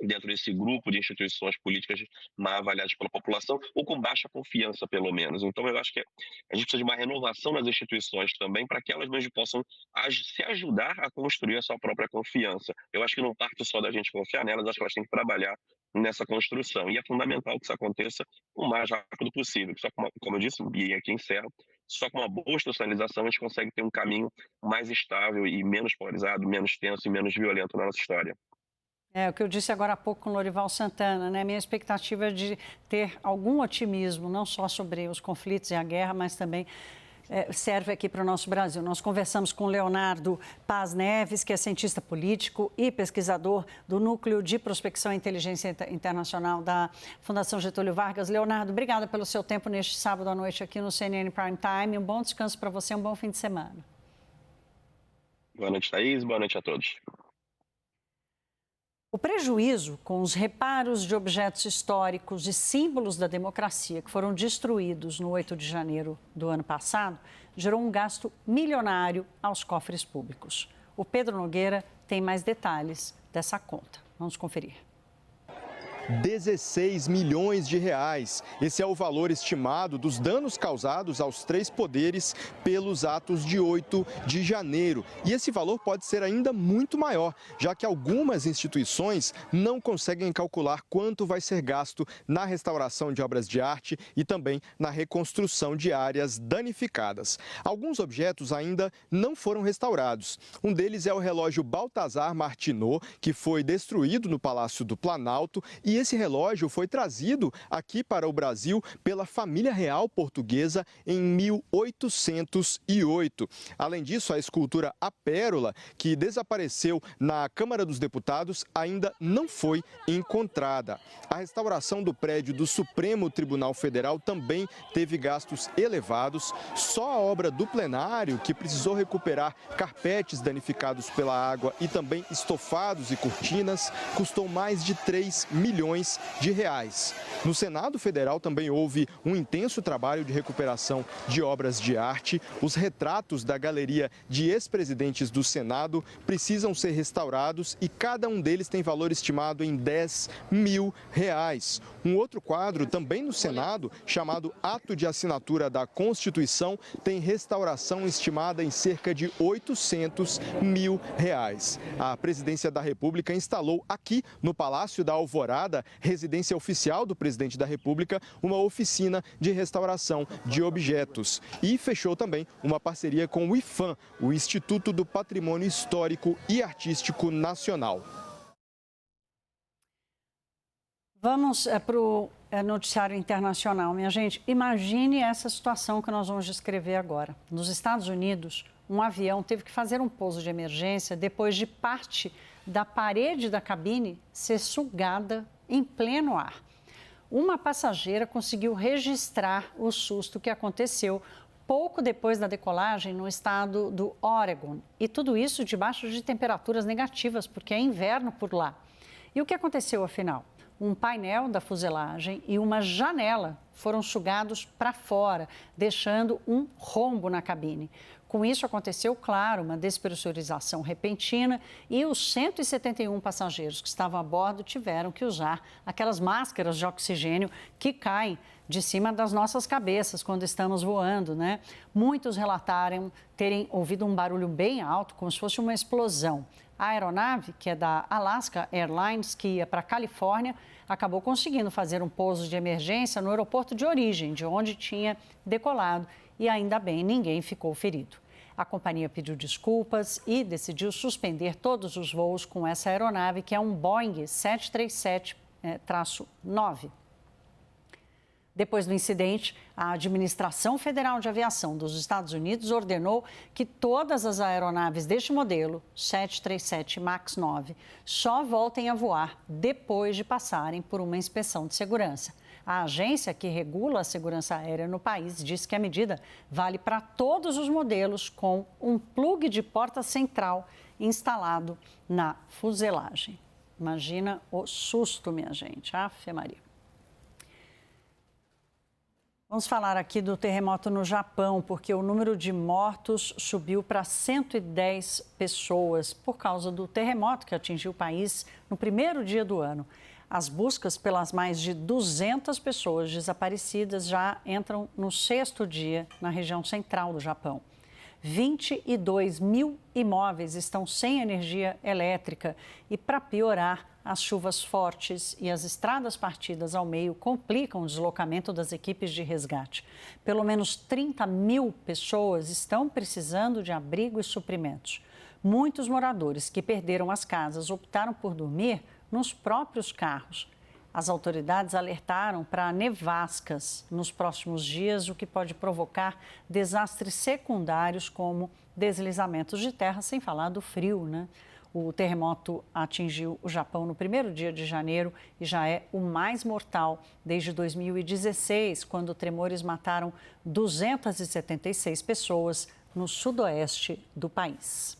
Speaker 10: dentro desse grupo de instituições políticas mal avaliadas pela população, ou com baixa confiança, pelo menos. Então, eu acho que a gente precisa de uma renovação nas instituições também, para que elas mesmo possam se ajudar a construir a sua própria confiança. Eu acho que não parte só da gente confiar nelas, acho que elas têm que trabalhar nessa construção. E é fundamental que isso aconteça o mais rápido possível. Só como eu disse, e aqui encerro, só com uma boa institucionalização a gente consegue ter um caminho mais estável e menos polarizado, menos tenso e menos violento na nossa história.
Speaker 1: O que eu disse agora há pouco com o Lorival Santana, né? Minha expectativa é de ter algum otimismo, não só sobre os conflitos e a guerra, mas também serve aqui para o nosso Brasil. Nós conversamos com Leonardo Paz Neves, que é cientista político e pesquisador do Núcleo de Prospecção e Inteligência Internacional da Fundação Getúlio Vargas. Leonardo, obrigada pelo seu tempo neste sábado à noite aqui no CNN Prime Time. Um bom descanso para você, um bom fim de semana.
Speaker 10: Boa noite, Thaís. Boa noite a todos.
Speaker 1: O prejuízo com os reparos de objetos históricos e símbolos da democracia que foram destruídos no 8 de janeiro do ano passado gerou um gasto milionário aos cofres públicos. O Pedro Nogueira tem mais detalhes dessa conta. Vamos conferir.
Speaker 18: 16 milhões de reais. Esse é o valor estimado dos danos causados aos três poderes pelos atos de 8 de janeiro. E esse valor pode ser ainda muito maior, já que algumas instituições não conseguem calcular quanto vai ser gasto na restauração de obras de arte e também na reconstrução de áreas danificadas. Alguns objetos ainda não foram restaurados. Um deles é o relógio Baltazar Martinot, que foi destruído no Palácio do Planalto, e esse relógio foi trazido aqui para o Brasil pela família real portuguesa em 1808. Além disso, a escultura A Pérola, que desapareceu na Câmara dos Deputados, ainda não foi encontrada. A restauração do prédio do Supremo Tribunal Federal também teve gastos elevados. Só a obra do plenário, que precisou recuperar carpetes danificados pela água e também estofados e cortinas, custou mais de 3 milhões de reais. No Senado Federal também houve um intenso trabalho de recuperação de obras de arte. Os retratos da galeria de ex-presidentes do Senado precisam ser restaurados e cada um deles tem valor estimado em 10 mil reais. Um outro quadro, também no Senado, chamado Ato de Assinatura da Constituição, tem restauração estimada em cerca de 800 mil reais. A Presidência da República instalou aqui no Palácio da Alvorada, residência oficial do presidente da República, uma oficina de restauração de objetos. E fechou também uma parceria com o IPHAN, o Instituto do Patrimônio Histórico e Artístico Nacional.
Speaker 1: Vamos para o noticiário internacional, minha gente. Imagine essa situação que nós vamos descrever agora. Nos Estados Unidos, um avião teve que fazer um pouso de emergência depois de parte da parede da cabine ser sugada em pleno ar. Uma passageira conseguiu registrar o susto que aconteceu pouco depois da decolagem no estado do Oregon. E tudo isso debaixo de temperaturas negativas, porque é inverno por lá. E o que aconteceu, afinal? Um painel da fuselagem e uma janela foram sugados para fora, deixando um rombo na cabine. Com isso, aconteceu, claro, uma despressurização repentina e os 171 passageiros que estavam a bordo tiveram que usar aquelas máscaras de oxigênio que caem de cima das nossas cabeças quando estamos voando, né? Muitos relataram terem ouvido um barulho bem alto, como se fosse uma explosão. A aeronave, que é da Alaska Airlines, que ia para a Califórnia, acabou conseguindo fazer um pouso de emergência no aeroporto de origem, de onde tinha decolado, e ainda bem, ninguém ficou ferido. A companhia pediu desculpas e decidiu suspender todos os voos com essa aeronave, que é um Boeing 737-9. Depois do incidente, a Administração Federal de Aviação dos Estados Unidos ordenou que todas as aeronaves deste modelo, 737 MAX 9, só voltem a voar depois de passarem por uma inspeção de segurança. A agência que regula a segurança aérea no país disse que a medida vale para todos os modelos com um plugue de porta central instalado na fuselagem. Imagina o susto, minha gente. Afe Maria. Vamos falar aqui do terremoto no Japão, porque o número de mortos subiu para 110 pessoas por causa do terremoto que atingiu o país no primeiro dia do ano. As buscas pelas mais de 200 pessoas desaparecidas já entram no 6º dia na região central do Japão. 22 mil imóveis estão sem energia elétrica e, para piorar, as chuvas fortes e as estradas partidas ao meio complicam o deslocamento das equipes de resgate. Pelo menos 30 mil pessoas estão precisando de abrigo e suprimentos. Muitos moradores que perderam as casas optaram por dormir nos próprios carros. As autoridades alertaram para nevascas nos próximos dias, o que pode provocar desastres secundários como deslizamentos de terra, sem falar do frio, né? O terremoto atingiu o Japão no primeiro dia de janeiro e já é o mais mortal desde 2016, quando tremores mataram 276 pessoas no sudoeste do país.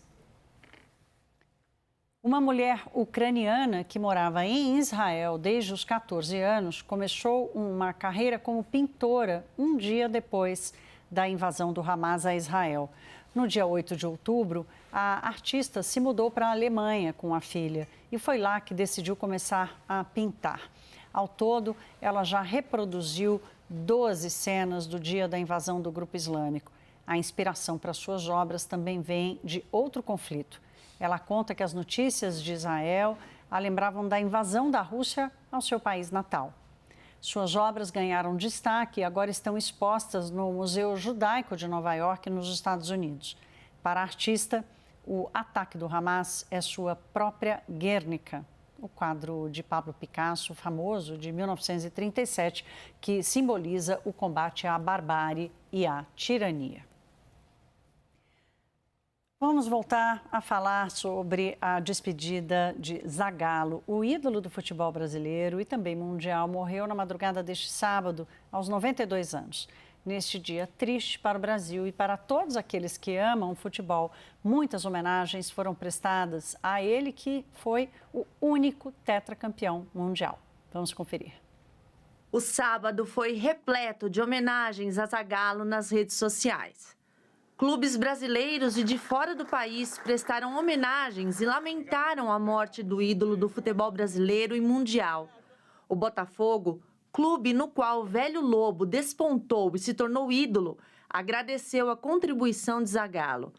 Speaker 1: Uma mulher ucraniana que morava em Israel desde os 14 anos começou uma carreira como pintora um dia depois da invasão do Hamas a Israel. No dia 8 de outubro, a artista se mudou para a Alemanha com a filha e foi lá que decidiu começar a pintar. Ao todo, ela já reproduziu 12 cenas do dia da invasão do grupo islâmico. A inspiração para suas obras também vem de outro conflito. Ela conta que as notícias de Israel a lembravam da invasão da Rússia ao seu país natal. Suas obras ganharam destaque e agora estão expostas no Museu Judaico de Nova York, nos Estados Unidos. Para a artista, o ataque do Hamas é sua própria Guernica, o quadro de Pablo Picasso, famoso, de 1937, que simboliza o combate à barbárie e à tirania. Vamos voltar a falar sobre a despedida de Zagallo. O ídolo do futebol brasileiro e também mundial morreu na madrugada deste sábado, aos 92 anos. Neste dia triste para o Brasil e para todos aqueles que amam o futebol, muitas homenagens foram prestadas a ele, que foi o único tetracampeão mundial. Vamos conferir.
Speaker 19: O sábado foi repleto de homenagens a Zagallo nas redes sociais. Clubes brasileiros e de fora do país prestaram homenagens e lamentaram a morte do ídolo do futebol brasileiro e mundial. O Botafogo, clube no qual o velho Lobo despontou e se tornou ídolo, agradeceu a contribuição de Zagallo.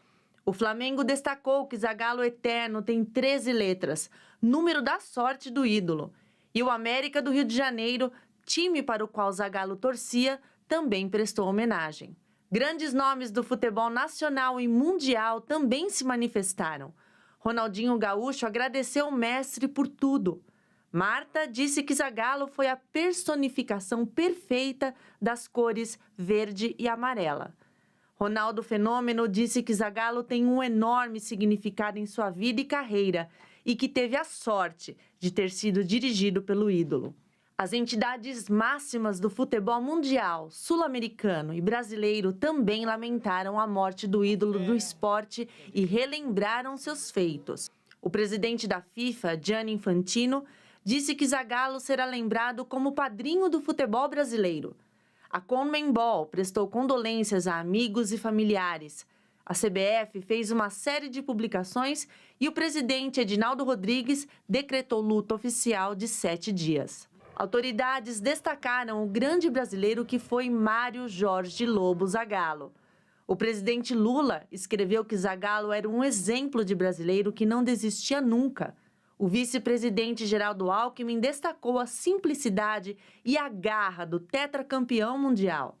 Speaker 19: O Flamengo destacou que Zagallo Eterno tem 13 letras, número da sorte do ídolo. E o América do Rio de Janeiro, time para o qual Zagallo torcia, também prestou homenagem. Grandes nomes do futebol nacional e mundial também se manifestaram. Ronaldinho Gaúcho agradeceu o mestre por tudo. Marta disse que Zagallo foi a personificação perfeita das cores verde e amarela. Ronaldo Fenômeno disse que Zagallo tem um enorme significado em sua vida e carreira e que teve a sorte de ter sido dirigido pelo ídolo. As entidades máximas do futebol mundial, sul-americano e brasileiro também lamentaram a morte do ídolo do esporte e relembraram seus feitos. O presidente da FIFA, Gianni Infantino, disse que Zagallo será lembrado como padrinho do futebol brasileiro. A Conmebol prestou condolências a amigos e familiares. A CBF fez uma série de publicações e o presidente Edinaldo Rodrigues decretou luto oficial de 7 dias. Autoridades destacaram o grande brasileiro que foi Mário Jorge Lobo Zagallo. O presidente Lula escreveu que Zagallo era um exemplo de brasileiro que não desistia nunca. O vice-presidente Geraldo Alckmin destacou a simplicidade e a garra do tetracampeão mundial.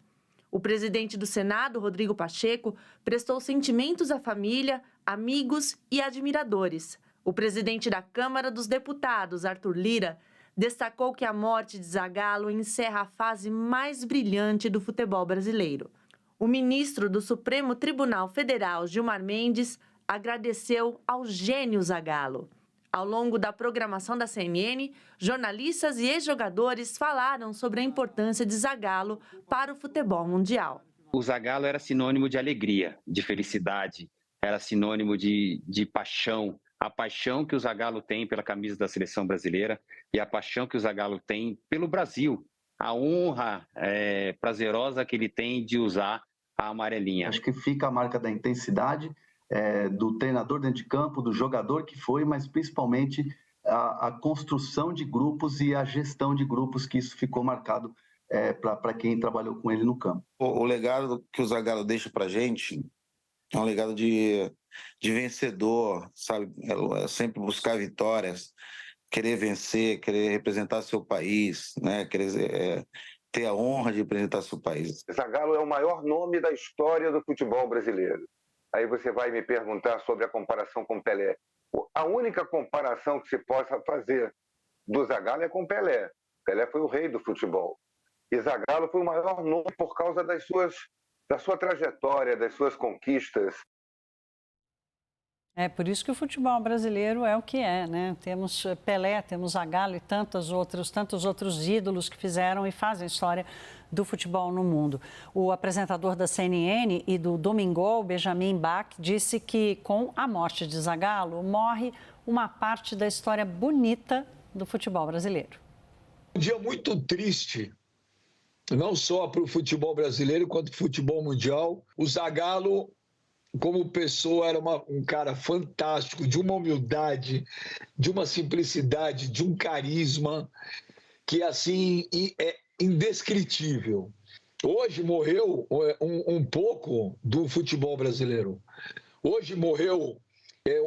Speaker 19: O presidente do Senado, Rodrigo Pacheco, prestou sentimentos à família, amigos e admiradores. O presidente da Câmara dos Deputados, Arthur Lira, destacou que a morte de Zagallo encerra a fase mais brilhante do futebol brasileiro. O ministro do Supremo Tribunal Federal, Gilmar Mendes, agradeceu ao gênio Zagallo. Ao longo da programação da CNN, jornalistas e ex-jogadores falaram sobre a importância de Zagallo para o futebol mundial.
Speaker 7: O Zagallo era sinônimo de alegria, de felicidade, era sinônimo de paixão. A paixão que o Zagallo tem pela camisa da seleção brasileira e a paixão que o Zagallo tem pelo Brasil. A honra prazerosa que ele tem de usar a amarelinha.
Speaker 20: Acho que fica a marca da intensidade do treinador dentro de campo, do jogador que foi, mas principalmente a construção de grupos e a gestão de grupos, que isso ficou marcado para quem trabalhou com ele no campo.
Speaker 21: O legado que o Zagallo deixa para a gente é um legado de vencedor, sabe? É sempre buscar vitórias, querer vencer, querer representar seu país, né? Querer ter a honra de representar seu país.
Speaker 22: Zagallo é o maior nome da história do futebol brasileiro. Aí você vai me perguntar sobre a comparação com Pelé. A única comparação que se possa fazer do Zagallo é com Pelé. Pelé foi o rei do futebol. E Zagallo foi o maior nome por causa da sua trajetória, das suas conquistas.
Speaker 1: É por isso que o futebol brasileiro é o que é, né? Temos Pelé, temos Zagallo e tantos outros ídolos que fizeram e fazem história do futebol no mundo. O apresentador da CNN e do Domingol, Benjamin Bach, disse que com a morte de Zagallo morre uma parte da história bonita do futebol brasileiro.
Speaker 2: Um dia muito triste, não só para o futebol brasileiro, quanto para o futebol mundial. O Zagallo, como pessoa, era um cara fantástico, de uma humildade, de uma simplicidade, de um carisma que, assim, é indescritível. Hoje morreu um pouco do futebol brasileiro. Hoje morreu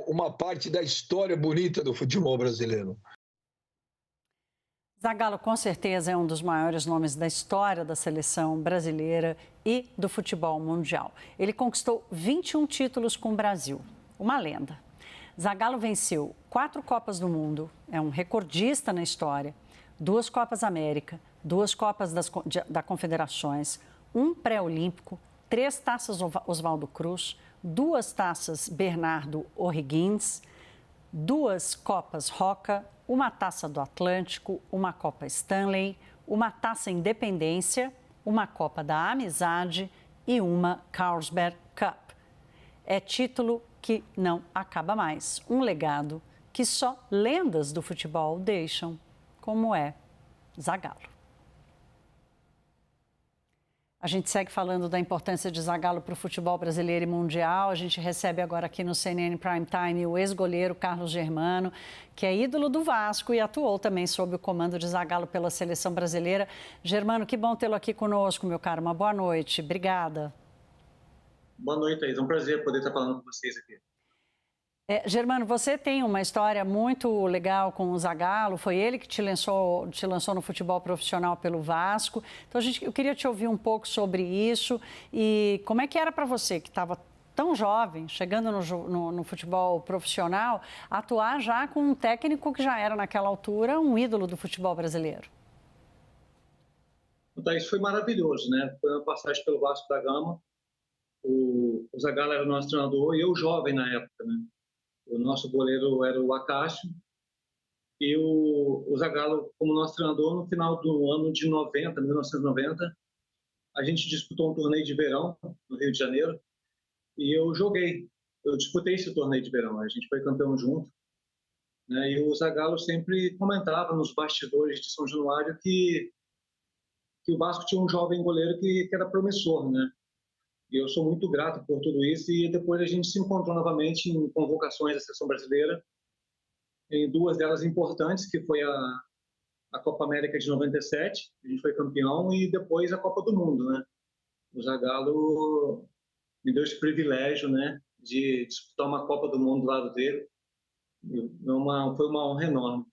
Speaker 2: uma parte da história bonita do futebol brasileiro.
Speaker 1: Zagallo, com certeza, é um dos maiores nomes da história da seleção brasileira e do futebol mundial. Ele conquistou 21 títulos com o Brasil, uma lenda. Zagallo venceu 4 Copas do Mundo, é um recordista na história, 2 Copas América, 2 Copas da Confederações, 1 pré-olímpico, 3 taças Oswaldo Cruz, 2 taças Bernardo O'Higgins, 2 Copas Roca, 1 taça do Atlântico, 1 Copa Stanley, 1 taça Independência, 1 Copa da Amizade e 1 Carlsberg Cup. É título que não acaba mais, um legado que só lendas do futebol deixam, como é Zagallo. A gente segue falando da importância de Zagallo para o futebol brasileiro e mundial. A gente recebe agora aqui no CNN Prime Time o ex-goleiro Carlos Germano, que é ídolo do Vasco e atuou também sob o comando de Zagallo pela seleção brasileira. Germano, que bom tê-lo aqui conosco, meu caro. Uma boa noite. Obrigada.
Speaker 4: Boa noite, Thaís. É um prazer poder estar falando com vocês aqui.
Speaker 1: Germano, você tem uma história muito legal com o Zagallo, foi ele que te lançou no futebol profissional pelo Vasco. Então, eu queria te ouvir um pouco sobre isso e como é que era para você, que estava tão jovem, chegando no futebol profissional, atuar já com um técnico que já era, naquela altura, um ídolo do futebol brasileiro.
Speaker 4: Então, isso foi maravilhoso, né? Foi uma passagem pelo Vasco da Gama. O Zagallo era o nosso treinador e eu jovem na época, né? O nosso goleiro era o Acácio e o Zagallo, como nosso treinador, no final do ano de 1990, a gente disputou um torneio de verão no Rio de Janeiro e eu disputei esse torneio de verão, a gente foi campeão junto, né? E o Zagallo sempre comentava nos bastidores de São Januário que o Vasco tinha um jovem goleiro que era promissor, né? E eu sou muito grato por tudo isso. E depois a gente se encontrou novamente em convocações da seleção brasileira, em 2 delas importantes, que foi a Copa América de 97, a gente foi campeão, e depois a Copa do Mundo, né? O Zagallo me deu esse privilégio, né, de disputar uma Copa do Mundo do lado dele. Foi uma honra enorme.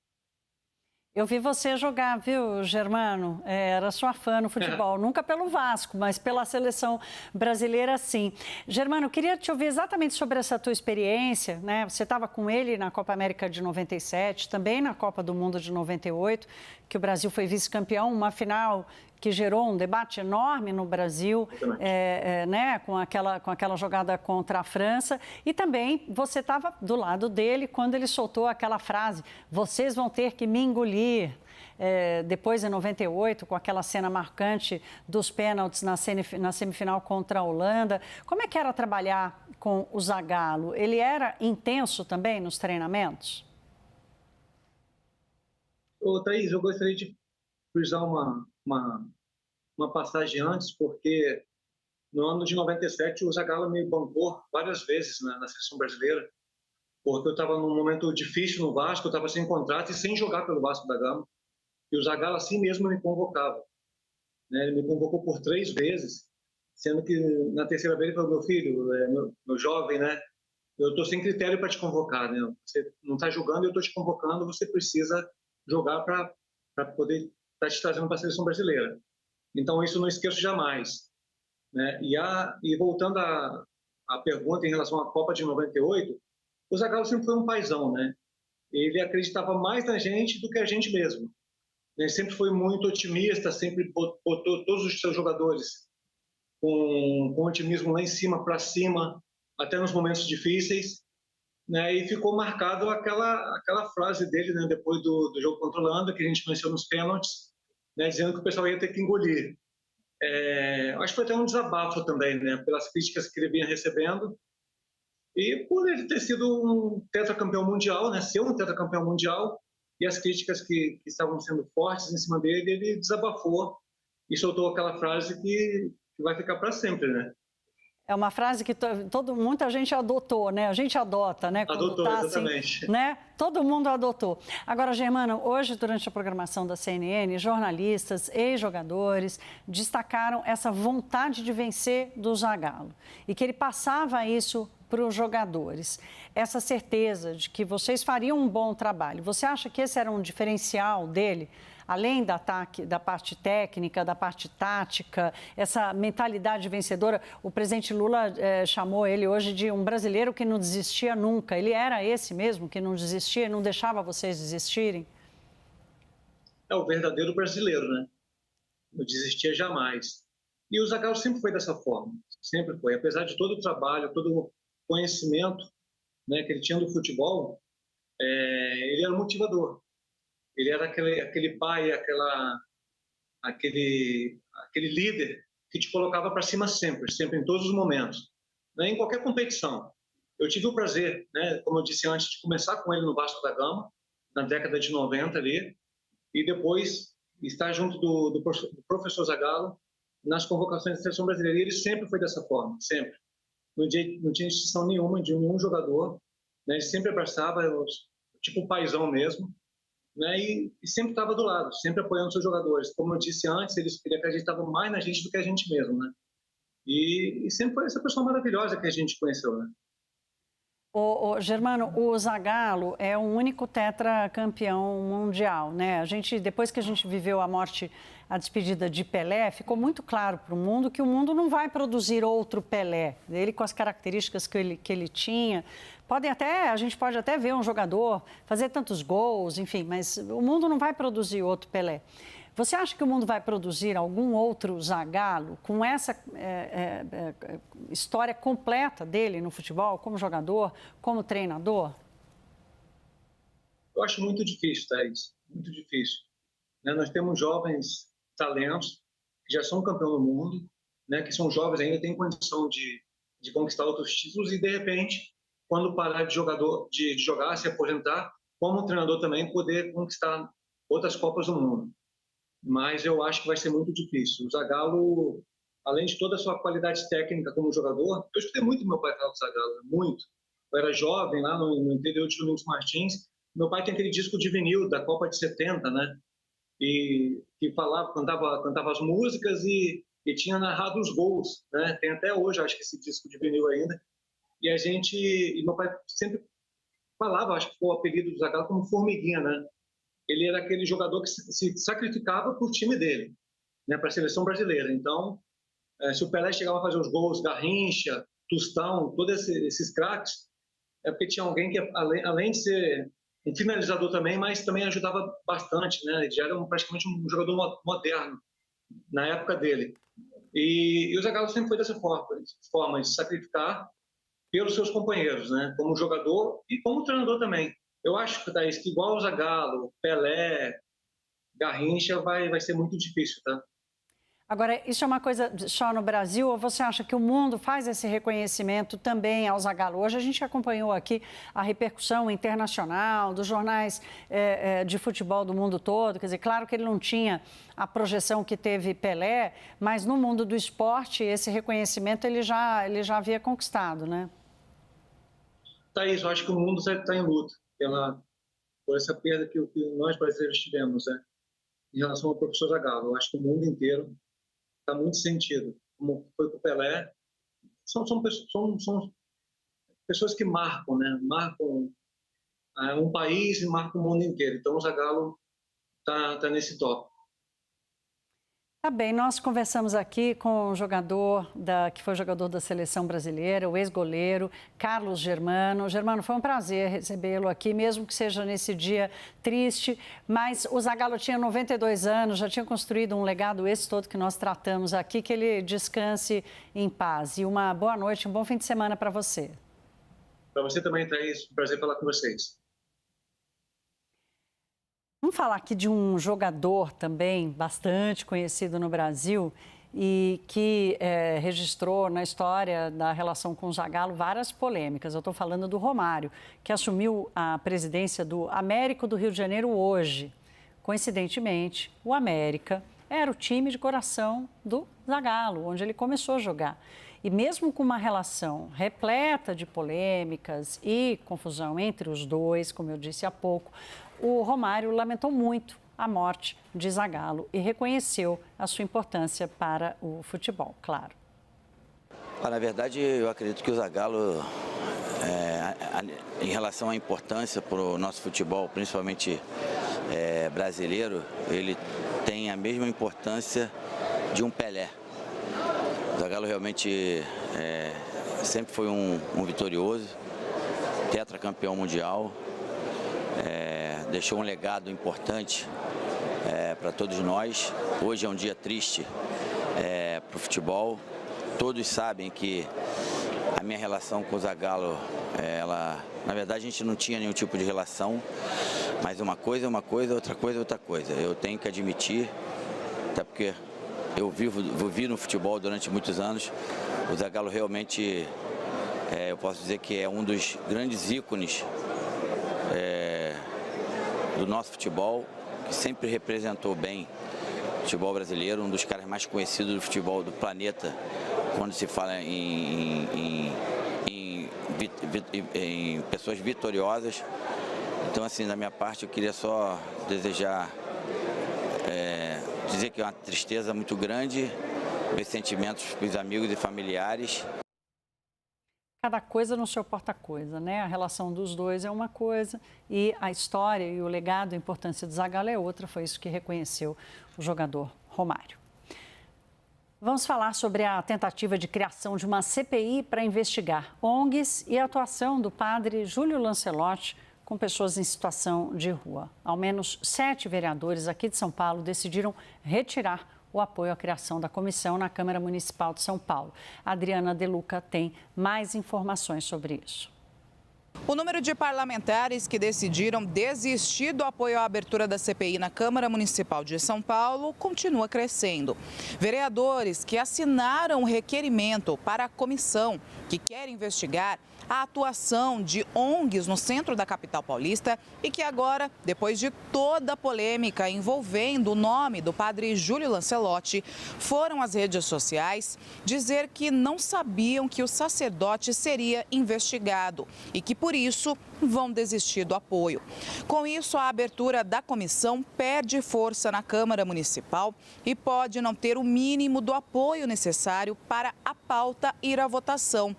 Speaker 1: Eu vi você jogar, viu, Germano? Era sua fã no futebol, nunca pelo Vasco, mas pela seleção brasileira, sim. Germano, eu queria te ouvir exatamente sobre essa tua experiência, né? Você estava com ele na Copa América de 97, também na Copa do Mundo de 98, que o Brasil foi vice-campeão, uma final que gerou um debate enorme no Brasil, né, com aquela jogada contra a França. E também você estava do lado dele quando ele soltou aquela frase: vocês vão ter que me engolir. Depois, em 98, com aquela cena marcante dos pênaltis na semifinal contra a Holanda. Como é que era trabalhar com o Zagallo? Ele era intenso também nos treinamentos?
Speaker 4: Thaís, eu gostaria de frisar uma passagem antes, porque no ano de 97 o Zagallo me bancou várias vezes na seleção brasileira, porque eu estava num momento difícil no Vasco, eu estava sem contrato e sem jogar pelo Vasco da Gama, e o Zagallo assim mesmo me convocava, né? Ele me convocou por 3 vezes, sendo que na terceira vez ele falou: meu filho, meu jovem, né? Eu estou sem critério para te convocar, né? Você não está jogando, eu estou te convocando, você precisa jogar para poder estar te trazendo para a seleção brasileira. Então, isso eu não esqueço jamais, né? E voltando à pergunta em relação à Copa de 98, o Zagallo sempre foi um paizão, né? Ele acreditava mais na gente do que a gente mesmo. Ele sempre foi muito otimista, sempre botou todos os seus jogadores com otimismo lá em cima, para cima, até nos momentos difíceis. né? E ficou marcado aquela frase dele, né, depois do jogo contra a Holanda, que a gente venceu nos pênaltis, né, dizendo que o pessoal ia ter que engolir. Acho que foi até um desabafo também, né, pelas críticas que ele vinha recebendo e por ele ter sido um tetracampeão mundial, né, ser um tetracampeão mundial, e as críticas que estavam sendo fortes em cima dele, ele desabafou e soltou aquela frase que vai ficar para sempre, né?
Speaker 1: É uma frase que muita gente adotou, né? A gente adota, né? Quando
Speaker 4: adotou,
Speaker 1: tá,
Speaker 4: exatamente.
Speaker 1: Assim, né? Todo mundo adotou. Agora, Germano, hoje, durante a programação da CNN, jornalistas, ex-jogadores destacaram essa vontade de vencer do Zagallo e que ele passava isso para os jogadores. Essa certeza de que vocês fariam um bom trabalho. Você acha que esse era um diferencial dele? Além da parte técnica, da parte tática, essa mentalidade vencedora, o presidente Lula chamou ele hoje de um brasileiro que não desistia nunca. Ele era esse mesmo, que não desistia, não deixava vocês desistirem?
Speaker 4: É o verdadeiro brasileiro, né? Não desistia jamais. E o Zagallo sempre foi dessa forma, sempre foi. Apesar de todo o trabalho, todo o conhecimento, né, que ele tinha do futebol, ele era um motivador. Ele era aquele pai, aquele líder que te colocava para cima sempre, sempre, em todos os momentos, né? Em qualquer competição. Eu tive o prazer, né, como eu disse antes, de começar com ele no Vasco da Gama, na década de 90 ali, e depois estar junto do professor Zagallo nas convocações da seleção brasileira. E ele sempre foi dessa forma, sempre. Não tinha distinção nenhuma de nenhum jogador, né? Ele sempre abraçava, tipo o paizão mesmo, né? E sempre estava do lado, sempre apoiando seus jogadores. Como eu disse antes, ele acreditava mais na gente do que a gente mesmo, né? E sempre foi essa pessoa maravilhosa que a gente conheceu, né?
Speaker 1: Germano, o Zagallo é o único tetracampeão mundial, né? Depois que a gente viveu a despedida de Pelé, ficou muito claro para o mundo que o mundo não vai produzir outro Pelé. Ele com as características que ele tinha. A gente pode até ver um jogador fazer tantos gols, enfim, mas o mundo não vai produzir outro Pelé. Você acha que o mundo vai produzir algum outro Zagallo com essa história completa dele no futebol, como jogador, como treinador?
Speaker 4: Eu acho muito difícil, Thaís, muito difícil. Né? Nós temos jovens talentos que já são campeão do mundo, né? Que são jovens ainda, têm condição de conquistar outros títulos e, de repente, quando parar de jogar, se aposentar, como treinador também, poder conquistar outras Copas do Mundo. Mas eu acho que vai ser muito difícil. O Zagallo, além de toda a sua qualidade técnica como jogador, eu estudei muito meu pai falar do Zagallo, muito. Eu era jovem lá no interior de Domingos Martins. Meu pai tem aquele disco de vinil da Copa de 70, né? E que cantava as músicas e tinha narrado os gols, né? Tem até hoje, acho que esse disco de vinil ainda. E meu pai sempre falava, acho que foi o apelido do Zagallo como formiguinha, né? Ele era aquele jogador que se sacrificava por time dele, né, para a seleção brasileira. Então, se o Pelé chegava a fazer os gols, Garrincha, Tostão, todos esses craques, é porque tinha alguém que, além de ser um finalizador também, mas também ajudava bastante, né? Ele já era praticamente um jogador moderno na época dele. E o Zagallo sempre foi dessa forma de se sacrificar pelos seus companheiros, né? Como jogador e como treinador também. Eu acho, Thaís, que igual o Zagallo, Pelé, Garrincha, vai ser muito difícil, tá?
Speaker 1: Agora, isso é uma coisa só no Brasil ou você acha que o mundo faz esse reconhecimento também ao Zagallo? Hoje a gente acompanhou aqui a repercussão internacional dos jornais de futebol do mundo todo. Quer dizer, claro que ele não tinha a projeção que teve Pelé, mas no mundo do esporte esse reconhecimento ele já havia conquistado, né?
Speaker 4: Thaís, eu acho que o mundo está em luta por essa perda que nós brasileiros tivemos, né? Em relação ao professor Zagallo. Eu acho que o mundo inteiro está muito sentido. Como foi com o Pelé, são pessoas que marcam, né? Marcam um país e marcam o mundo inteiro. Então o Zagallo tá nesse top.
Speaker 1: Tá bem, nós conversamos aqui com o jogador que foi jogador da seleção brasileira, o ex-goleiro Carlos Germano. Germano, foi um prazer recebê-lo aqui, mesmo que seja nesse dia triste, mas o Zagallo tinha 92 anos, já tinha construído um legado esse todo que nós tratamos aqui, que ele descanse em paz. E uma boa noite, um bom fim de semana para você.
Speaker 4: Para você também, Thaís, prazer falar com vocês.
Speaker 1: Vamos falar aqui de um jogador também bastante conhecido no Brasil e que registrou na história da relação com o Zagallo várias polêmicas. Eu estou falando do Romário, que assumiu a presidência do América do Rio de Janeiro hoje. Coincidentemente, o América era o time de coração do Zagallo, onde ele começou a jogar. E mesmo com uma relação repleta de polêmicas e confusão entre os dois, como eu disse há pouco, o Romário lamentou muito a morte de Zagallo e reconheceu a sua importância para o futebol, claro.
Speaker 3: Na verdade, eu acredito que o Zagallo, em relação à importância para o nosso futebol, principalmente brasileiro, ele tem a mesma importância de um Pelé. O Zagallo realmente sempre foi um vitorioso, tetracampeão mundial, deixou um legado importante para todos nós. Hoje é um dia triste para o futebol. Todos sabem que a minha relação com o Zagallo, na verdade a gente não tinha nenhum tipo de relação, mas uma coisa é uma coisa, outra coisa é outra coisa. Eu tenho que admitir, até porque eu vivi no futebol durante muitos anos, o Zagallo realmente, eu posso dizer que é um dos grandes ícones do nosso futebol, que sempre representou bem o futebol brasileiro, um dos caras mais conhecidos do futebol do planeta, quando se fala em pessoas vitoriosas. Então, assim, da minha parte, eu queria só desejar, dizer que é uma tristeza muito grande, meus sentimentos para os amigos e familiares.
Speaker 1: Cada coisa no seu porta-coisa, né? A relação dos dois é uma coisa e a história e o legado, a importância do Zagallo é outra. Foi isso que reconheceu o jogador Romário. Vamos falar sobre a tentativa de criação de uma CPI para investigar ONGs e a atuação do padre Júlio Lancelotti com pessoas em situação de rua. Ao menos 7 vereadores aqui de São Paulo decidiram retirar o apoio à criação da comissão na Câmara Municipal de São Paulo. A Adriana De Luca tem mais informações sobre isso.
Speaker 5: O número de parlamentares que decidiram desistir do apoio à abertura da CPI na Câmara Municipal de São Paulo continua crescendo. Vereadores que assinaram o requerimento para a comissão que quer investigar a atuação de ONGs no centro da capital paulista e que agora, depois de toda a polêmica envolvendo o nome do padre Júlio Lancelotti, foram às redes sociais dizer que não sabiam que o sacerdote seria investigado e que, por isso, vão desistir do apoio. Com isso, a abertura da comissão perde força na Câmara Municipal e pode não ter o mínimo do apoio necessário para a pauta ir à votação.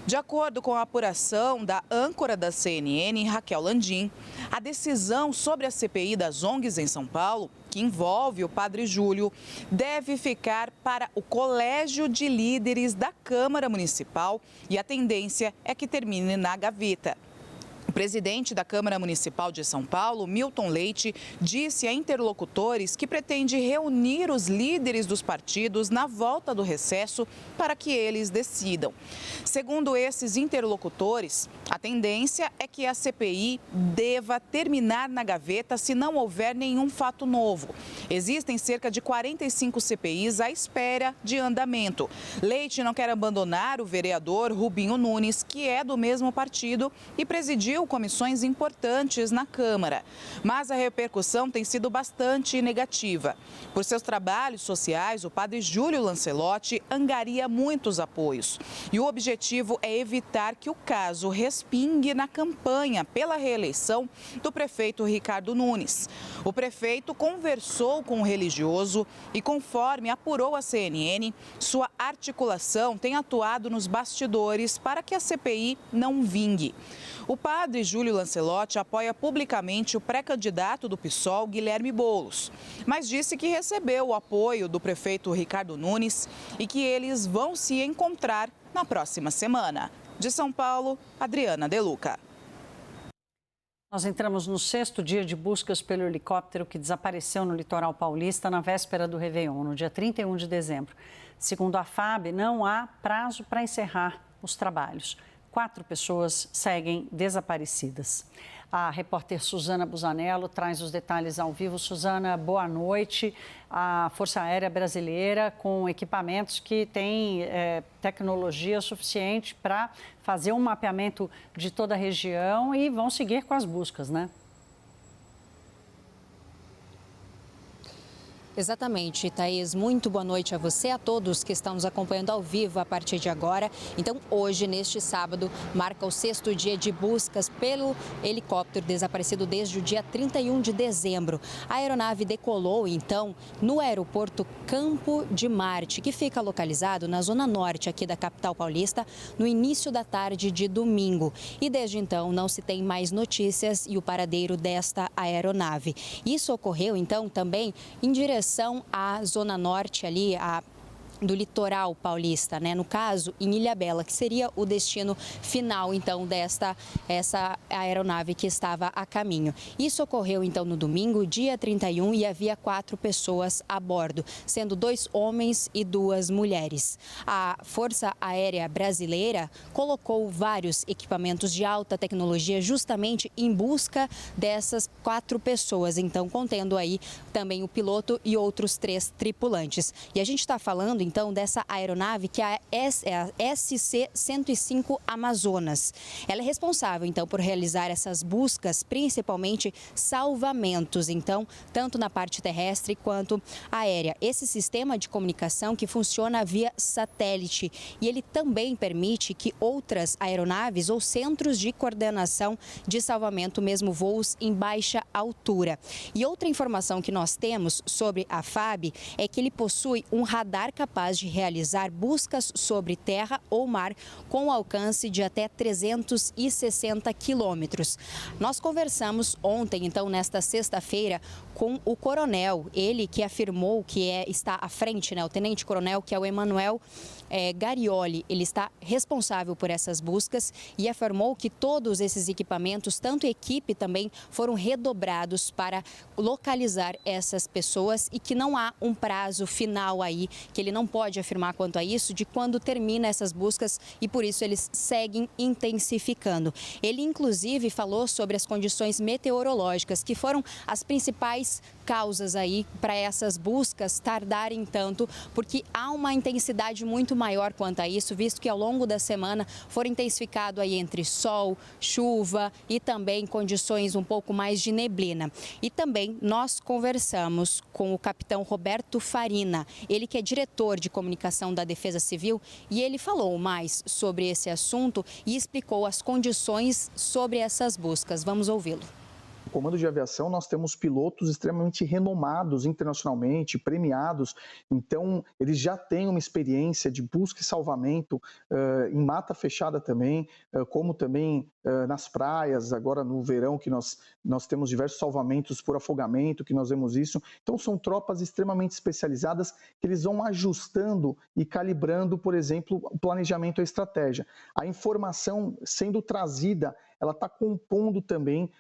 Speaker 5: De acordo com a apuração da âncora da CNN, Raquel Landim, a decisão sobre a CPI das ONGs em São Paulo, que envolve o padre Júlio, deve ficar para o Colégio de Líderes da Câmara Municipal e a tendência é que termine na gaveta. O presidente da Câmara Municipal de São Paulo, Milton Leite, disse a interlocutores que pretende reunir os líderes dos partidos na volta do recesso para que eles decidam. Segundo esses interlocutores, a tendência é que a CPI deva terminar na gaveta se não houver nenhum fato novo. Existem cerca de 45 CPIs à espera de andamento. Leite não quer abandonar o vereador Rubinho Nunes, que é do mesmo partido e presidiu comissões importantes na Câmara. Mas a repercussão tem sido bastante negativa. Por seus trabalhos sociais, o padre Júlio Lancelotti angaria muitos apoios. E o objetivo é evitar que o caso respingue na campanha pela reeleição do prefeito Ricardo Nunes. O prefeito conversou com o religioso e, conforme apurou a CNN, sua articulação tem atuado nos bastidores para que a CPI não vingue. O padre Júlio Lancelotti apoia publicamente o pré-candidato do PSOL, Guilherme Boulos, mas disse que recebeu o apoio do prefeito Ricardo Nunes e que eles vão se encontrar na próxima semana. De São Paulo, Adriana De Luca.
Speaker 1: Nós entramos no 6º dia de buscas pelo helicóptero que desapareceu no litoral paulista na véspera do Réveillon, no dia 31 de dezembro. Segundo a FAB, não há prazo para encerrar os trabalhos. 4 pessoas seguem desaparecidas. A repórter Suzana Busanello traz os detalhes ao vivo. Suzana, boa noite. A Força Aérea Brasileira, com equipamentos que têm tecnologia suficiente para fazer um mapeamento de toda a região e vão seguir com as buscas, né?
Speaker 8: Exatamente, Thaís. Muito boa noite a você, a todos que estão nos acompanhando ao vivo a partir de agora. Então, hoje, neste sábado, marca o 6º dia de buscas pelo helicóptero desaparecido desde o dia 31 de dezembro. A aeronave decolou, então, no aeroporto Campo de Marte, que fica localizado na zona norte aqui da capital paulista, no início da tarde de domingo. E desde então, não se tem mais notícias e o paradeiro desta aeronave. Isso ocorreu, então, também em direção à zona norte ali, do litoral paulista, né? No caso, em Ilhabela, que seria o destino final, então, essa aeronave que estava a caminho. Isso ocorreu, então, no domingo, dia 31, e havia 4 pessoas a bordo, sendo 2 homens e 2 mulheres. A Força Aérea Brasileira colocou vários equipamentos de alta tecnologia justamente em busca dessas 4 pessoas, então, contendo aí também o piloto e outros 3 tripulantes. E a gente está falando, então, dessa aeronave que é a SC-105 Amazonas. Ela é responsável, então, por realizar essas buscas, principalmente salvamentos, então, tanto na parte terrestre quanto aérea. Esse sistema de comunicação que funciona via satélite e ele também permite que outras aeronaves ou centros de coordenação de salvamento, mesmo voos em baixa altura. E outra informação que nós temos sobre a FAB é que ele possui um radar capaz de realizar buscas sobre terra ou mar com alcance de até 360 quilômetros. Nós conversamos ontem, então, nesta sexta-feira, com o coronel, ele que afirmou que está à frente, né, o tenente-coronel, que é o Emanuel Garioli. Ele está responsável por essas buscas e afirmou que todos esses equipamentos, tanto equipe também, foram redobrados para localizar essas pessoas e que não há um prazo final aí, que ele não pode afirmar quanto a isso, de quando termina essas buscas e por isso eles seguem intensificando. Ele, inclusive, falou sobre as condições meteorológicas, que foram as principais causas aí para essas buscas tardarem tanto, porque há uma intensidade muito maior quanto a isso, visto que ao longo da semana foram intensificado aí entre sol, chuva e também condições um pouco mais de neblina. E também nós conversamos com o capitão Roberto Farina, ele que é diretor de comunicação da Defesa Civil, e ele falou mais sobre esse assunto e explicou as condições sobre essas buscas. Vamos ouvi-lo.
Speaker 9: No comando de aviação, nós temos pilotos extremamente renomados internacionalmente, premiados, então eles já têm uma experiência de busca e salvamento em mata fechada também, como também nas praias, agora no verão, que nós temos diversos salvamentos por afogamento, que nós vemos isso. Então são tropas extremamente especializadas que eles vão ajustando e calibrando, por exemplo, o planejamento e a estratégia. A informação sendo trazida, ela está compondo também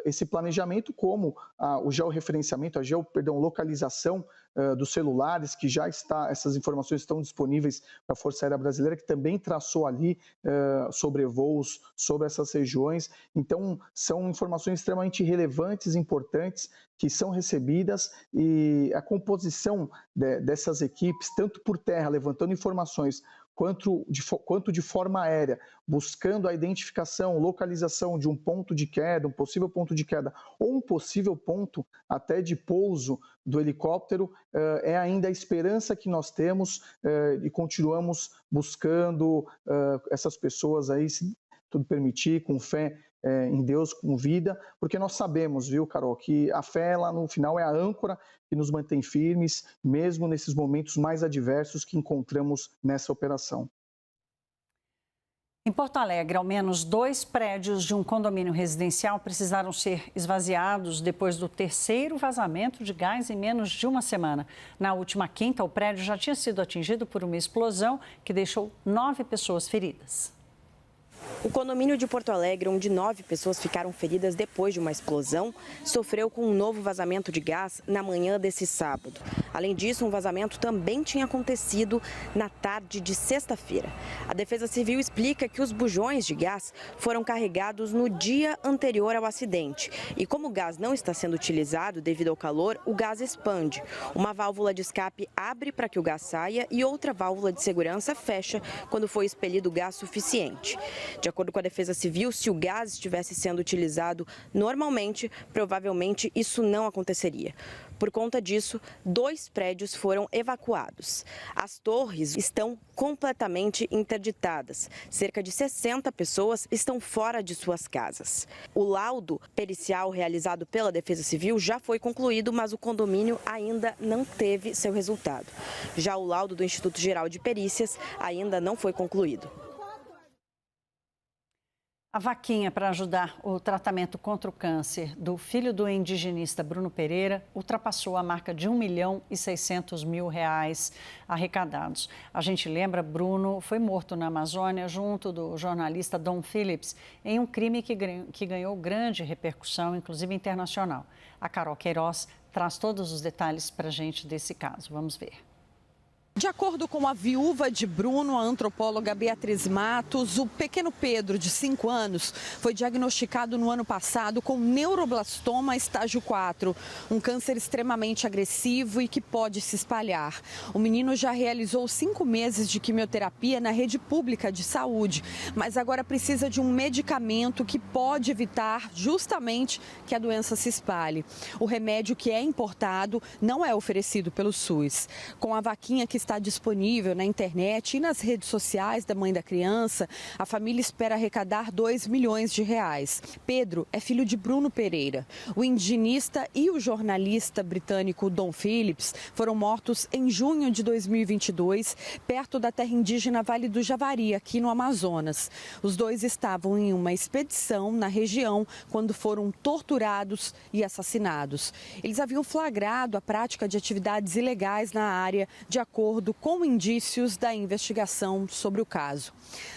Speaker 9: esse planejamento, como o georreferenciamento, localização dos celulares, que já está, essas informações estão disponíveis para a Força Aérea Brasileira, que também traçou ali sobrevoos sobre essas regiões. Então, são informações extremamente relevantes, importantes, que são recebidas, e a composição dessas equipes, tanto por terra, levantando informações, quanto de forma aérea, buscando a identificação, localização de um ponto de queda, um possível ponto de queda, ou um possível ponto até de pouso do helicóptero, é ainda a esperança que nós temos e continuamos buscando essas pessoas aí, se tudo permitir, com fé em Deus, com vida, porque nós sabemos, viu, Carol, que a fé lá no final é a âncora que nos mantém firmes, mesmo nesses momentos mais adversos que encontramos nessa operação.
Speaker 1: Em Porto Alegre, ao menos 2 prédios de um condomínio residencial precisaram ser esvaziados depois do 3º vazamento de gás em menos de uma semana. Na última quinta, o prédio já tinha sido atingido por uma explosão que deixou 9 pessoas feridas.
Speaker 23: O condomínio de Porto Alegre, onde 9 pessoas ficaram feridas depois de uma explosão, sofreu com um novo vazamento de gás na manhã desse sábado. Além disso, um vazamento também tinha acontecido na tarde de sexta-feira. A Defesa Civil explica que os bujões de gás foram carregados no dia anterior ao acidente. E como o gás não está sendo utilizado devido ao calor, o gás expande. Uma válvula de escape abre para que o gás saia e outra válvula de segurança fecha quando foi expelido gás suficiente. De acordo com a Defesa Civil, se o gás estivesse sendo utilizado normalmente, provavelmente isso não aconteceria. Por conta disso, 2 prédios foram evacuados. As torres estão completamente interditadas. Cerca de 60 pessoas estão fora de suas casas. O laudo pericial realizado pela Defesa Civil já foi concluído, mas o condomínio ainda não teve seu resultado. Já o laudo do Instituto Geral de Perícias ainda não foi concluído.
Speaker 1: A vaquinha para ajudar o tratamento contra o câncer do filho do indigenista Bruno Pereira ultrapassou a marca de R$1.600.000 arrecadados. A gente lembra, Bruno foi morto na Amazônia junto do jornalista Dom Phillips em um crime que ganhou grande repercussão, inclusive internacional. A Carol Queiroz traz todos os detalhes para a gente desse caso. Vamos ver.
Speaker 6: De acordo com a viúva de Bruno, a antropóloga Beatriz Matos, o pequeno Pedro, de 5 anos, foi diagnosticado no ano passado com neuroblastoma estágio 4, um câncer extremamente agressivo e que pode se espalhar. O menino já realizou 5 meses de quimioterapia na rede pública de saúde, mas agora precisa de um medicamento que pode evitar justamente que a doença se espalhe. O remédio, que é importado, não é oferecido pelo SUS. Com a vaquinha que está disponível na internet e nas redes sociais da mãe da criança, a família espera arrecadar R$2 milhões. Pedro é filho de Bruno Pereira. O indigenista e o jornalista britânico Dom Phillips foram mortos em junho de 2022, perto da terra indígena Vale do Javari, aqui no Amazonas. Os dois estavam em uma expedição na região quando foram torturados e assassinados. Eles haviam flagrado a prática de atividades ilegais na área, de acordo com indícios da investigação sobre o caso.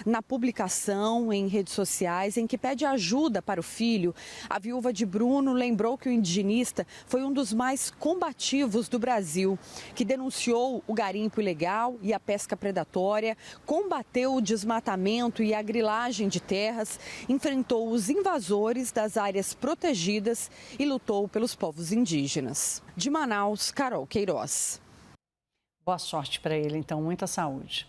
Speaker 6: Na publicação em redes sociais em que pede ajuda para o filho, a viúva de Bruno lembrou que o indigenista foi um dos mais combativos do Brasil, que denunciou o garimpo ilegal e a pesca predatória, combateu o desmatamento e a grilagem de terras, enfrentou os invasores das áreas protegidas e lutou pelos povos indígenas. De Manaus, Carol Queiroz.
Speaker 1: Boa sorte para ele, então, muita saúde.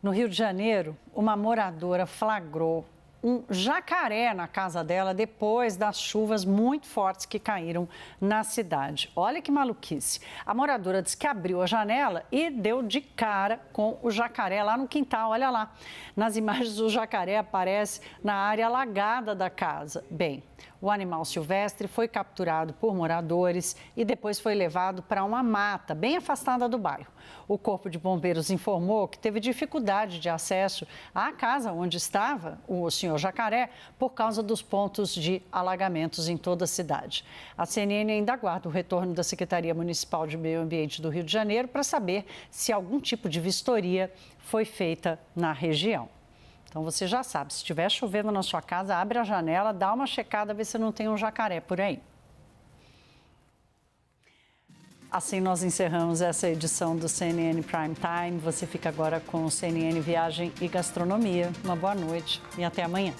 Speaker 1: No Rio de Janeiro, uma moradora flagrou um jacaré na casa dela depois das chuvas muito fortes que caíram na cidade. Olha que maluquice. A moradora disse que abriu a janela e deu de cara com o jacaré lá no quintal. Olha lá. Nas imagens, o jacaré aparece na área alagada da casa. Bem, o animal silvestre foi capturado por moradores e depois foi levado para uma mata bem afastada do bairro. O Corpo de Bombeiros informou que teve dificuldade de acesso à casa onde estava o senhor jacaré por causa dos pontos de alagamentos em toda a cidade. A CNN ainda aguarda o retorno da Secretaria Municipal de Meio Ambiente do Rio de Janeiro para saber se algum tipo de vistoria foi feita na região. Então, você já sabe, se estiver chovendo na sua casa, abre a janela, dá uma checada, vê se não tem um jacaré por aí. Assim, nós encerramos essa edição do CNN Prime Time. Você fica agora com o CNN Viagem e Gastronomia. Uma boa noite e até amanhã.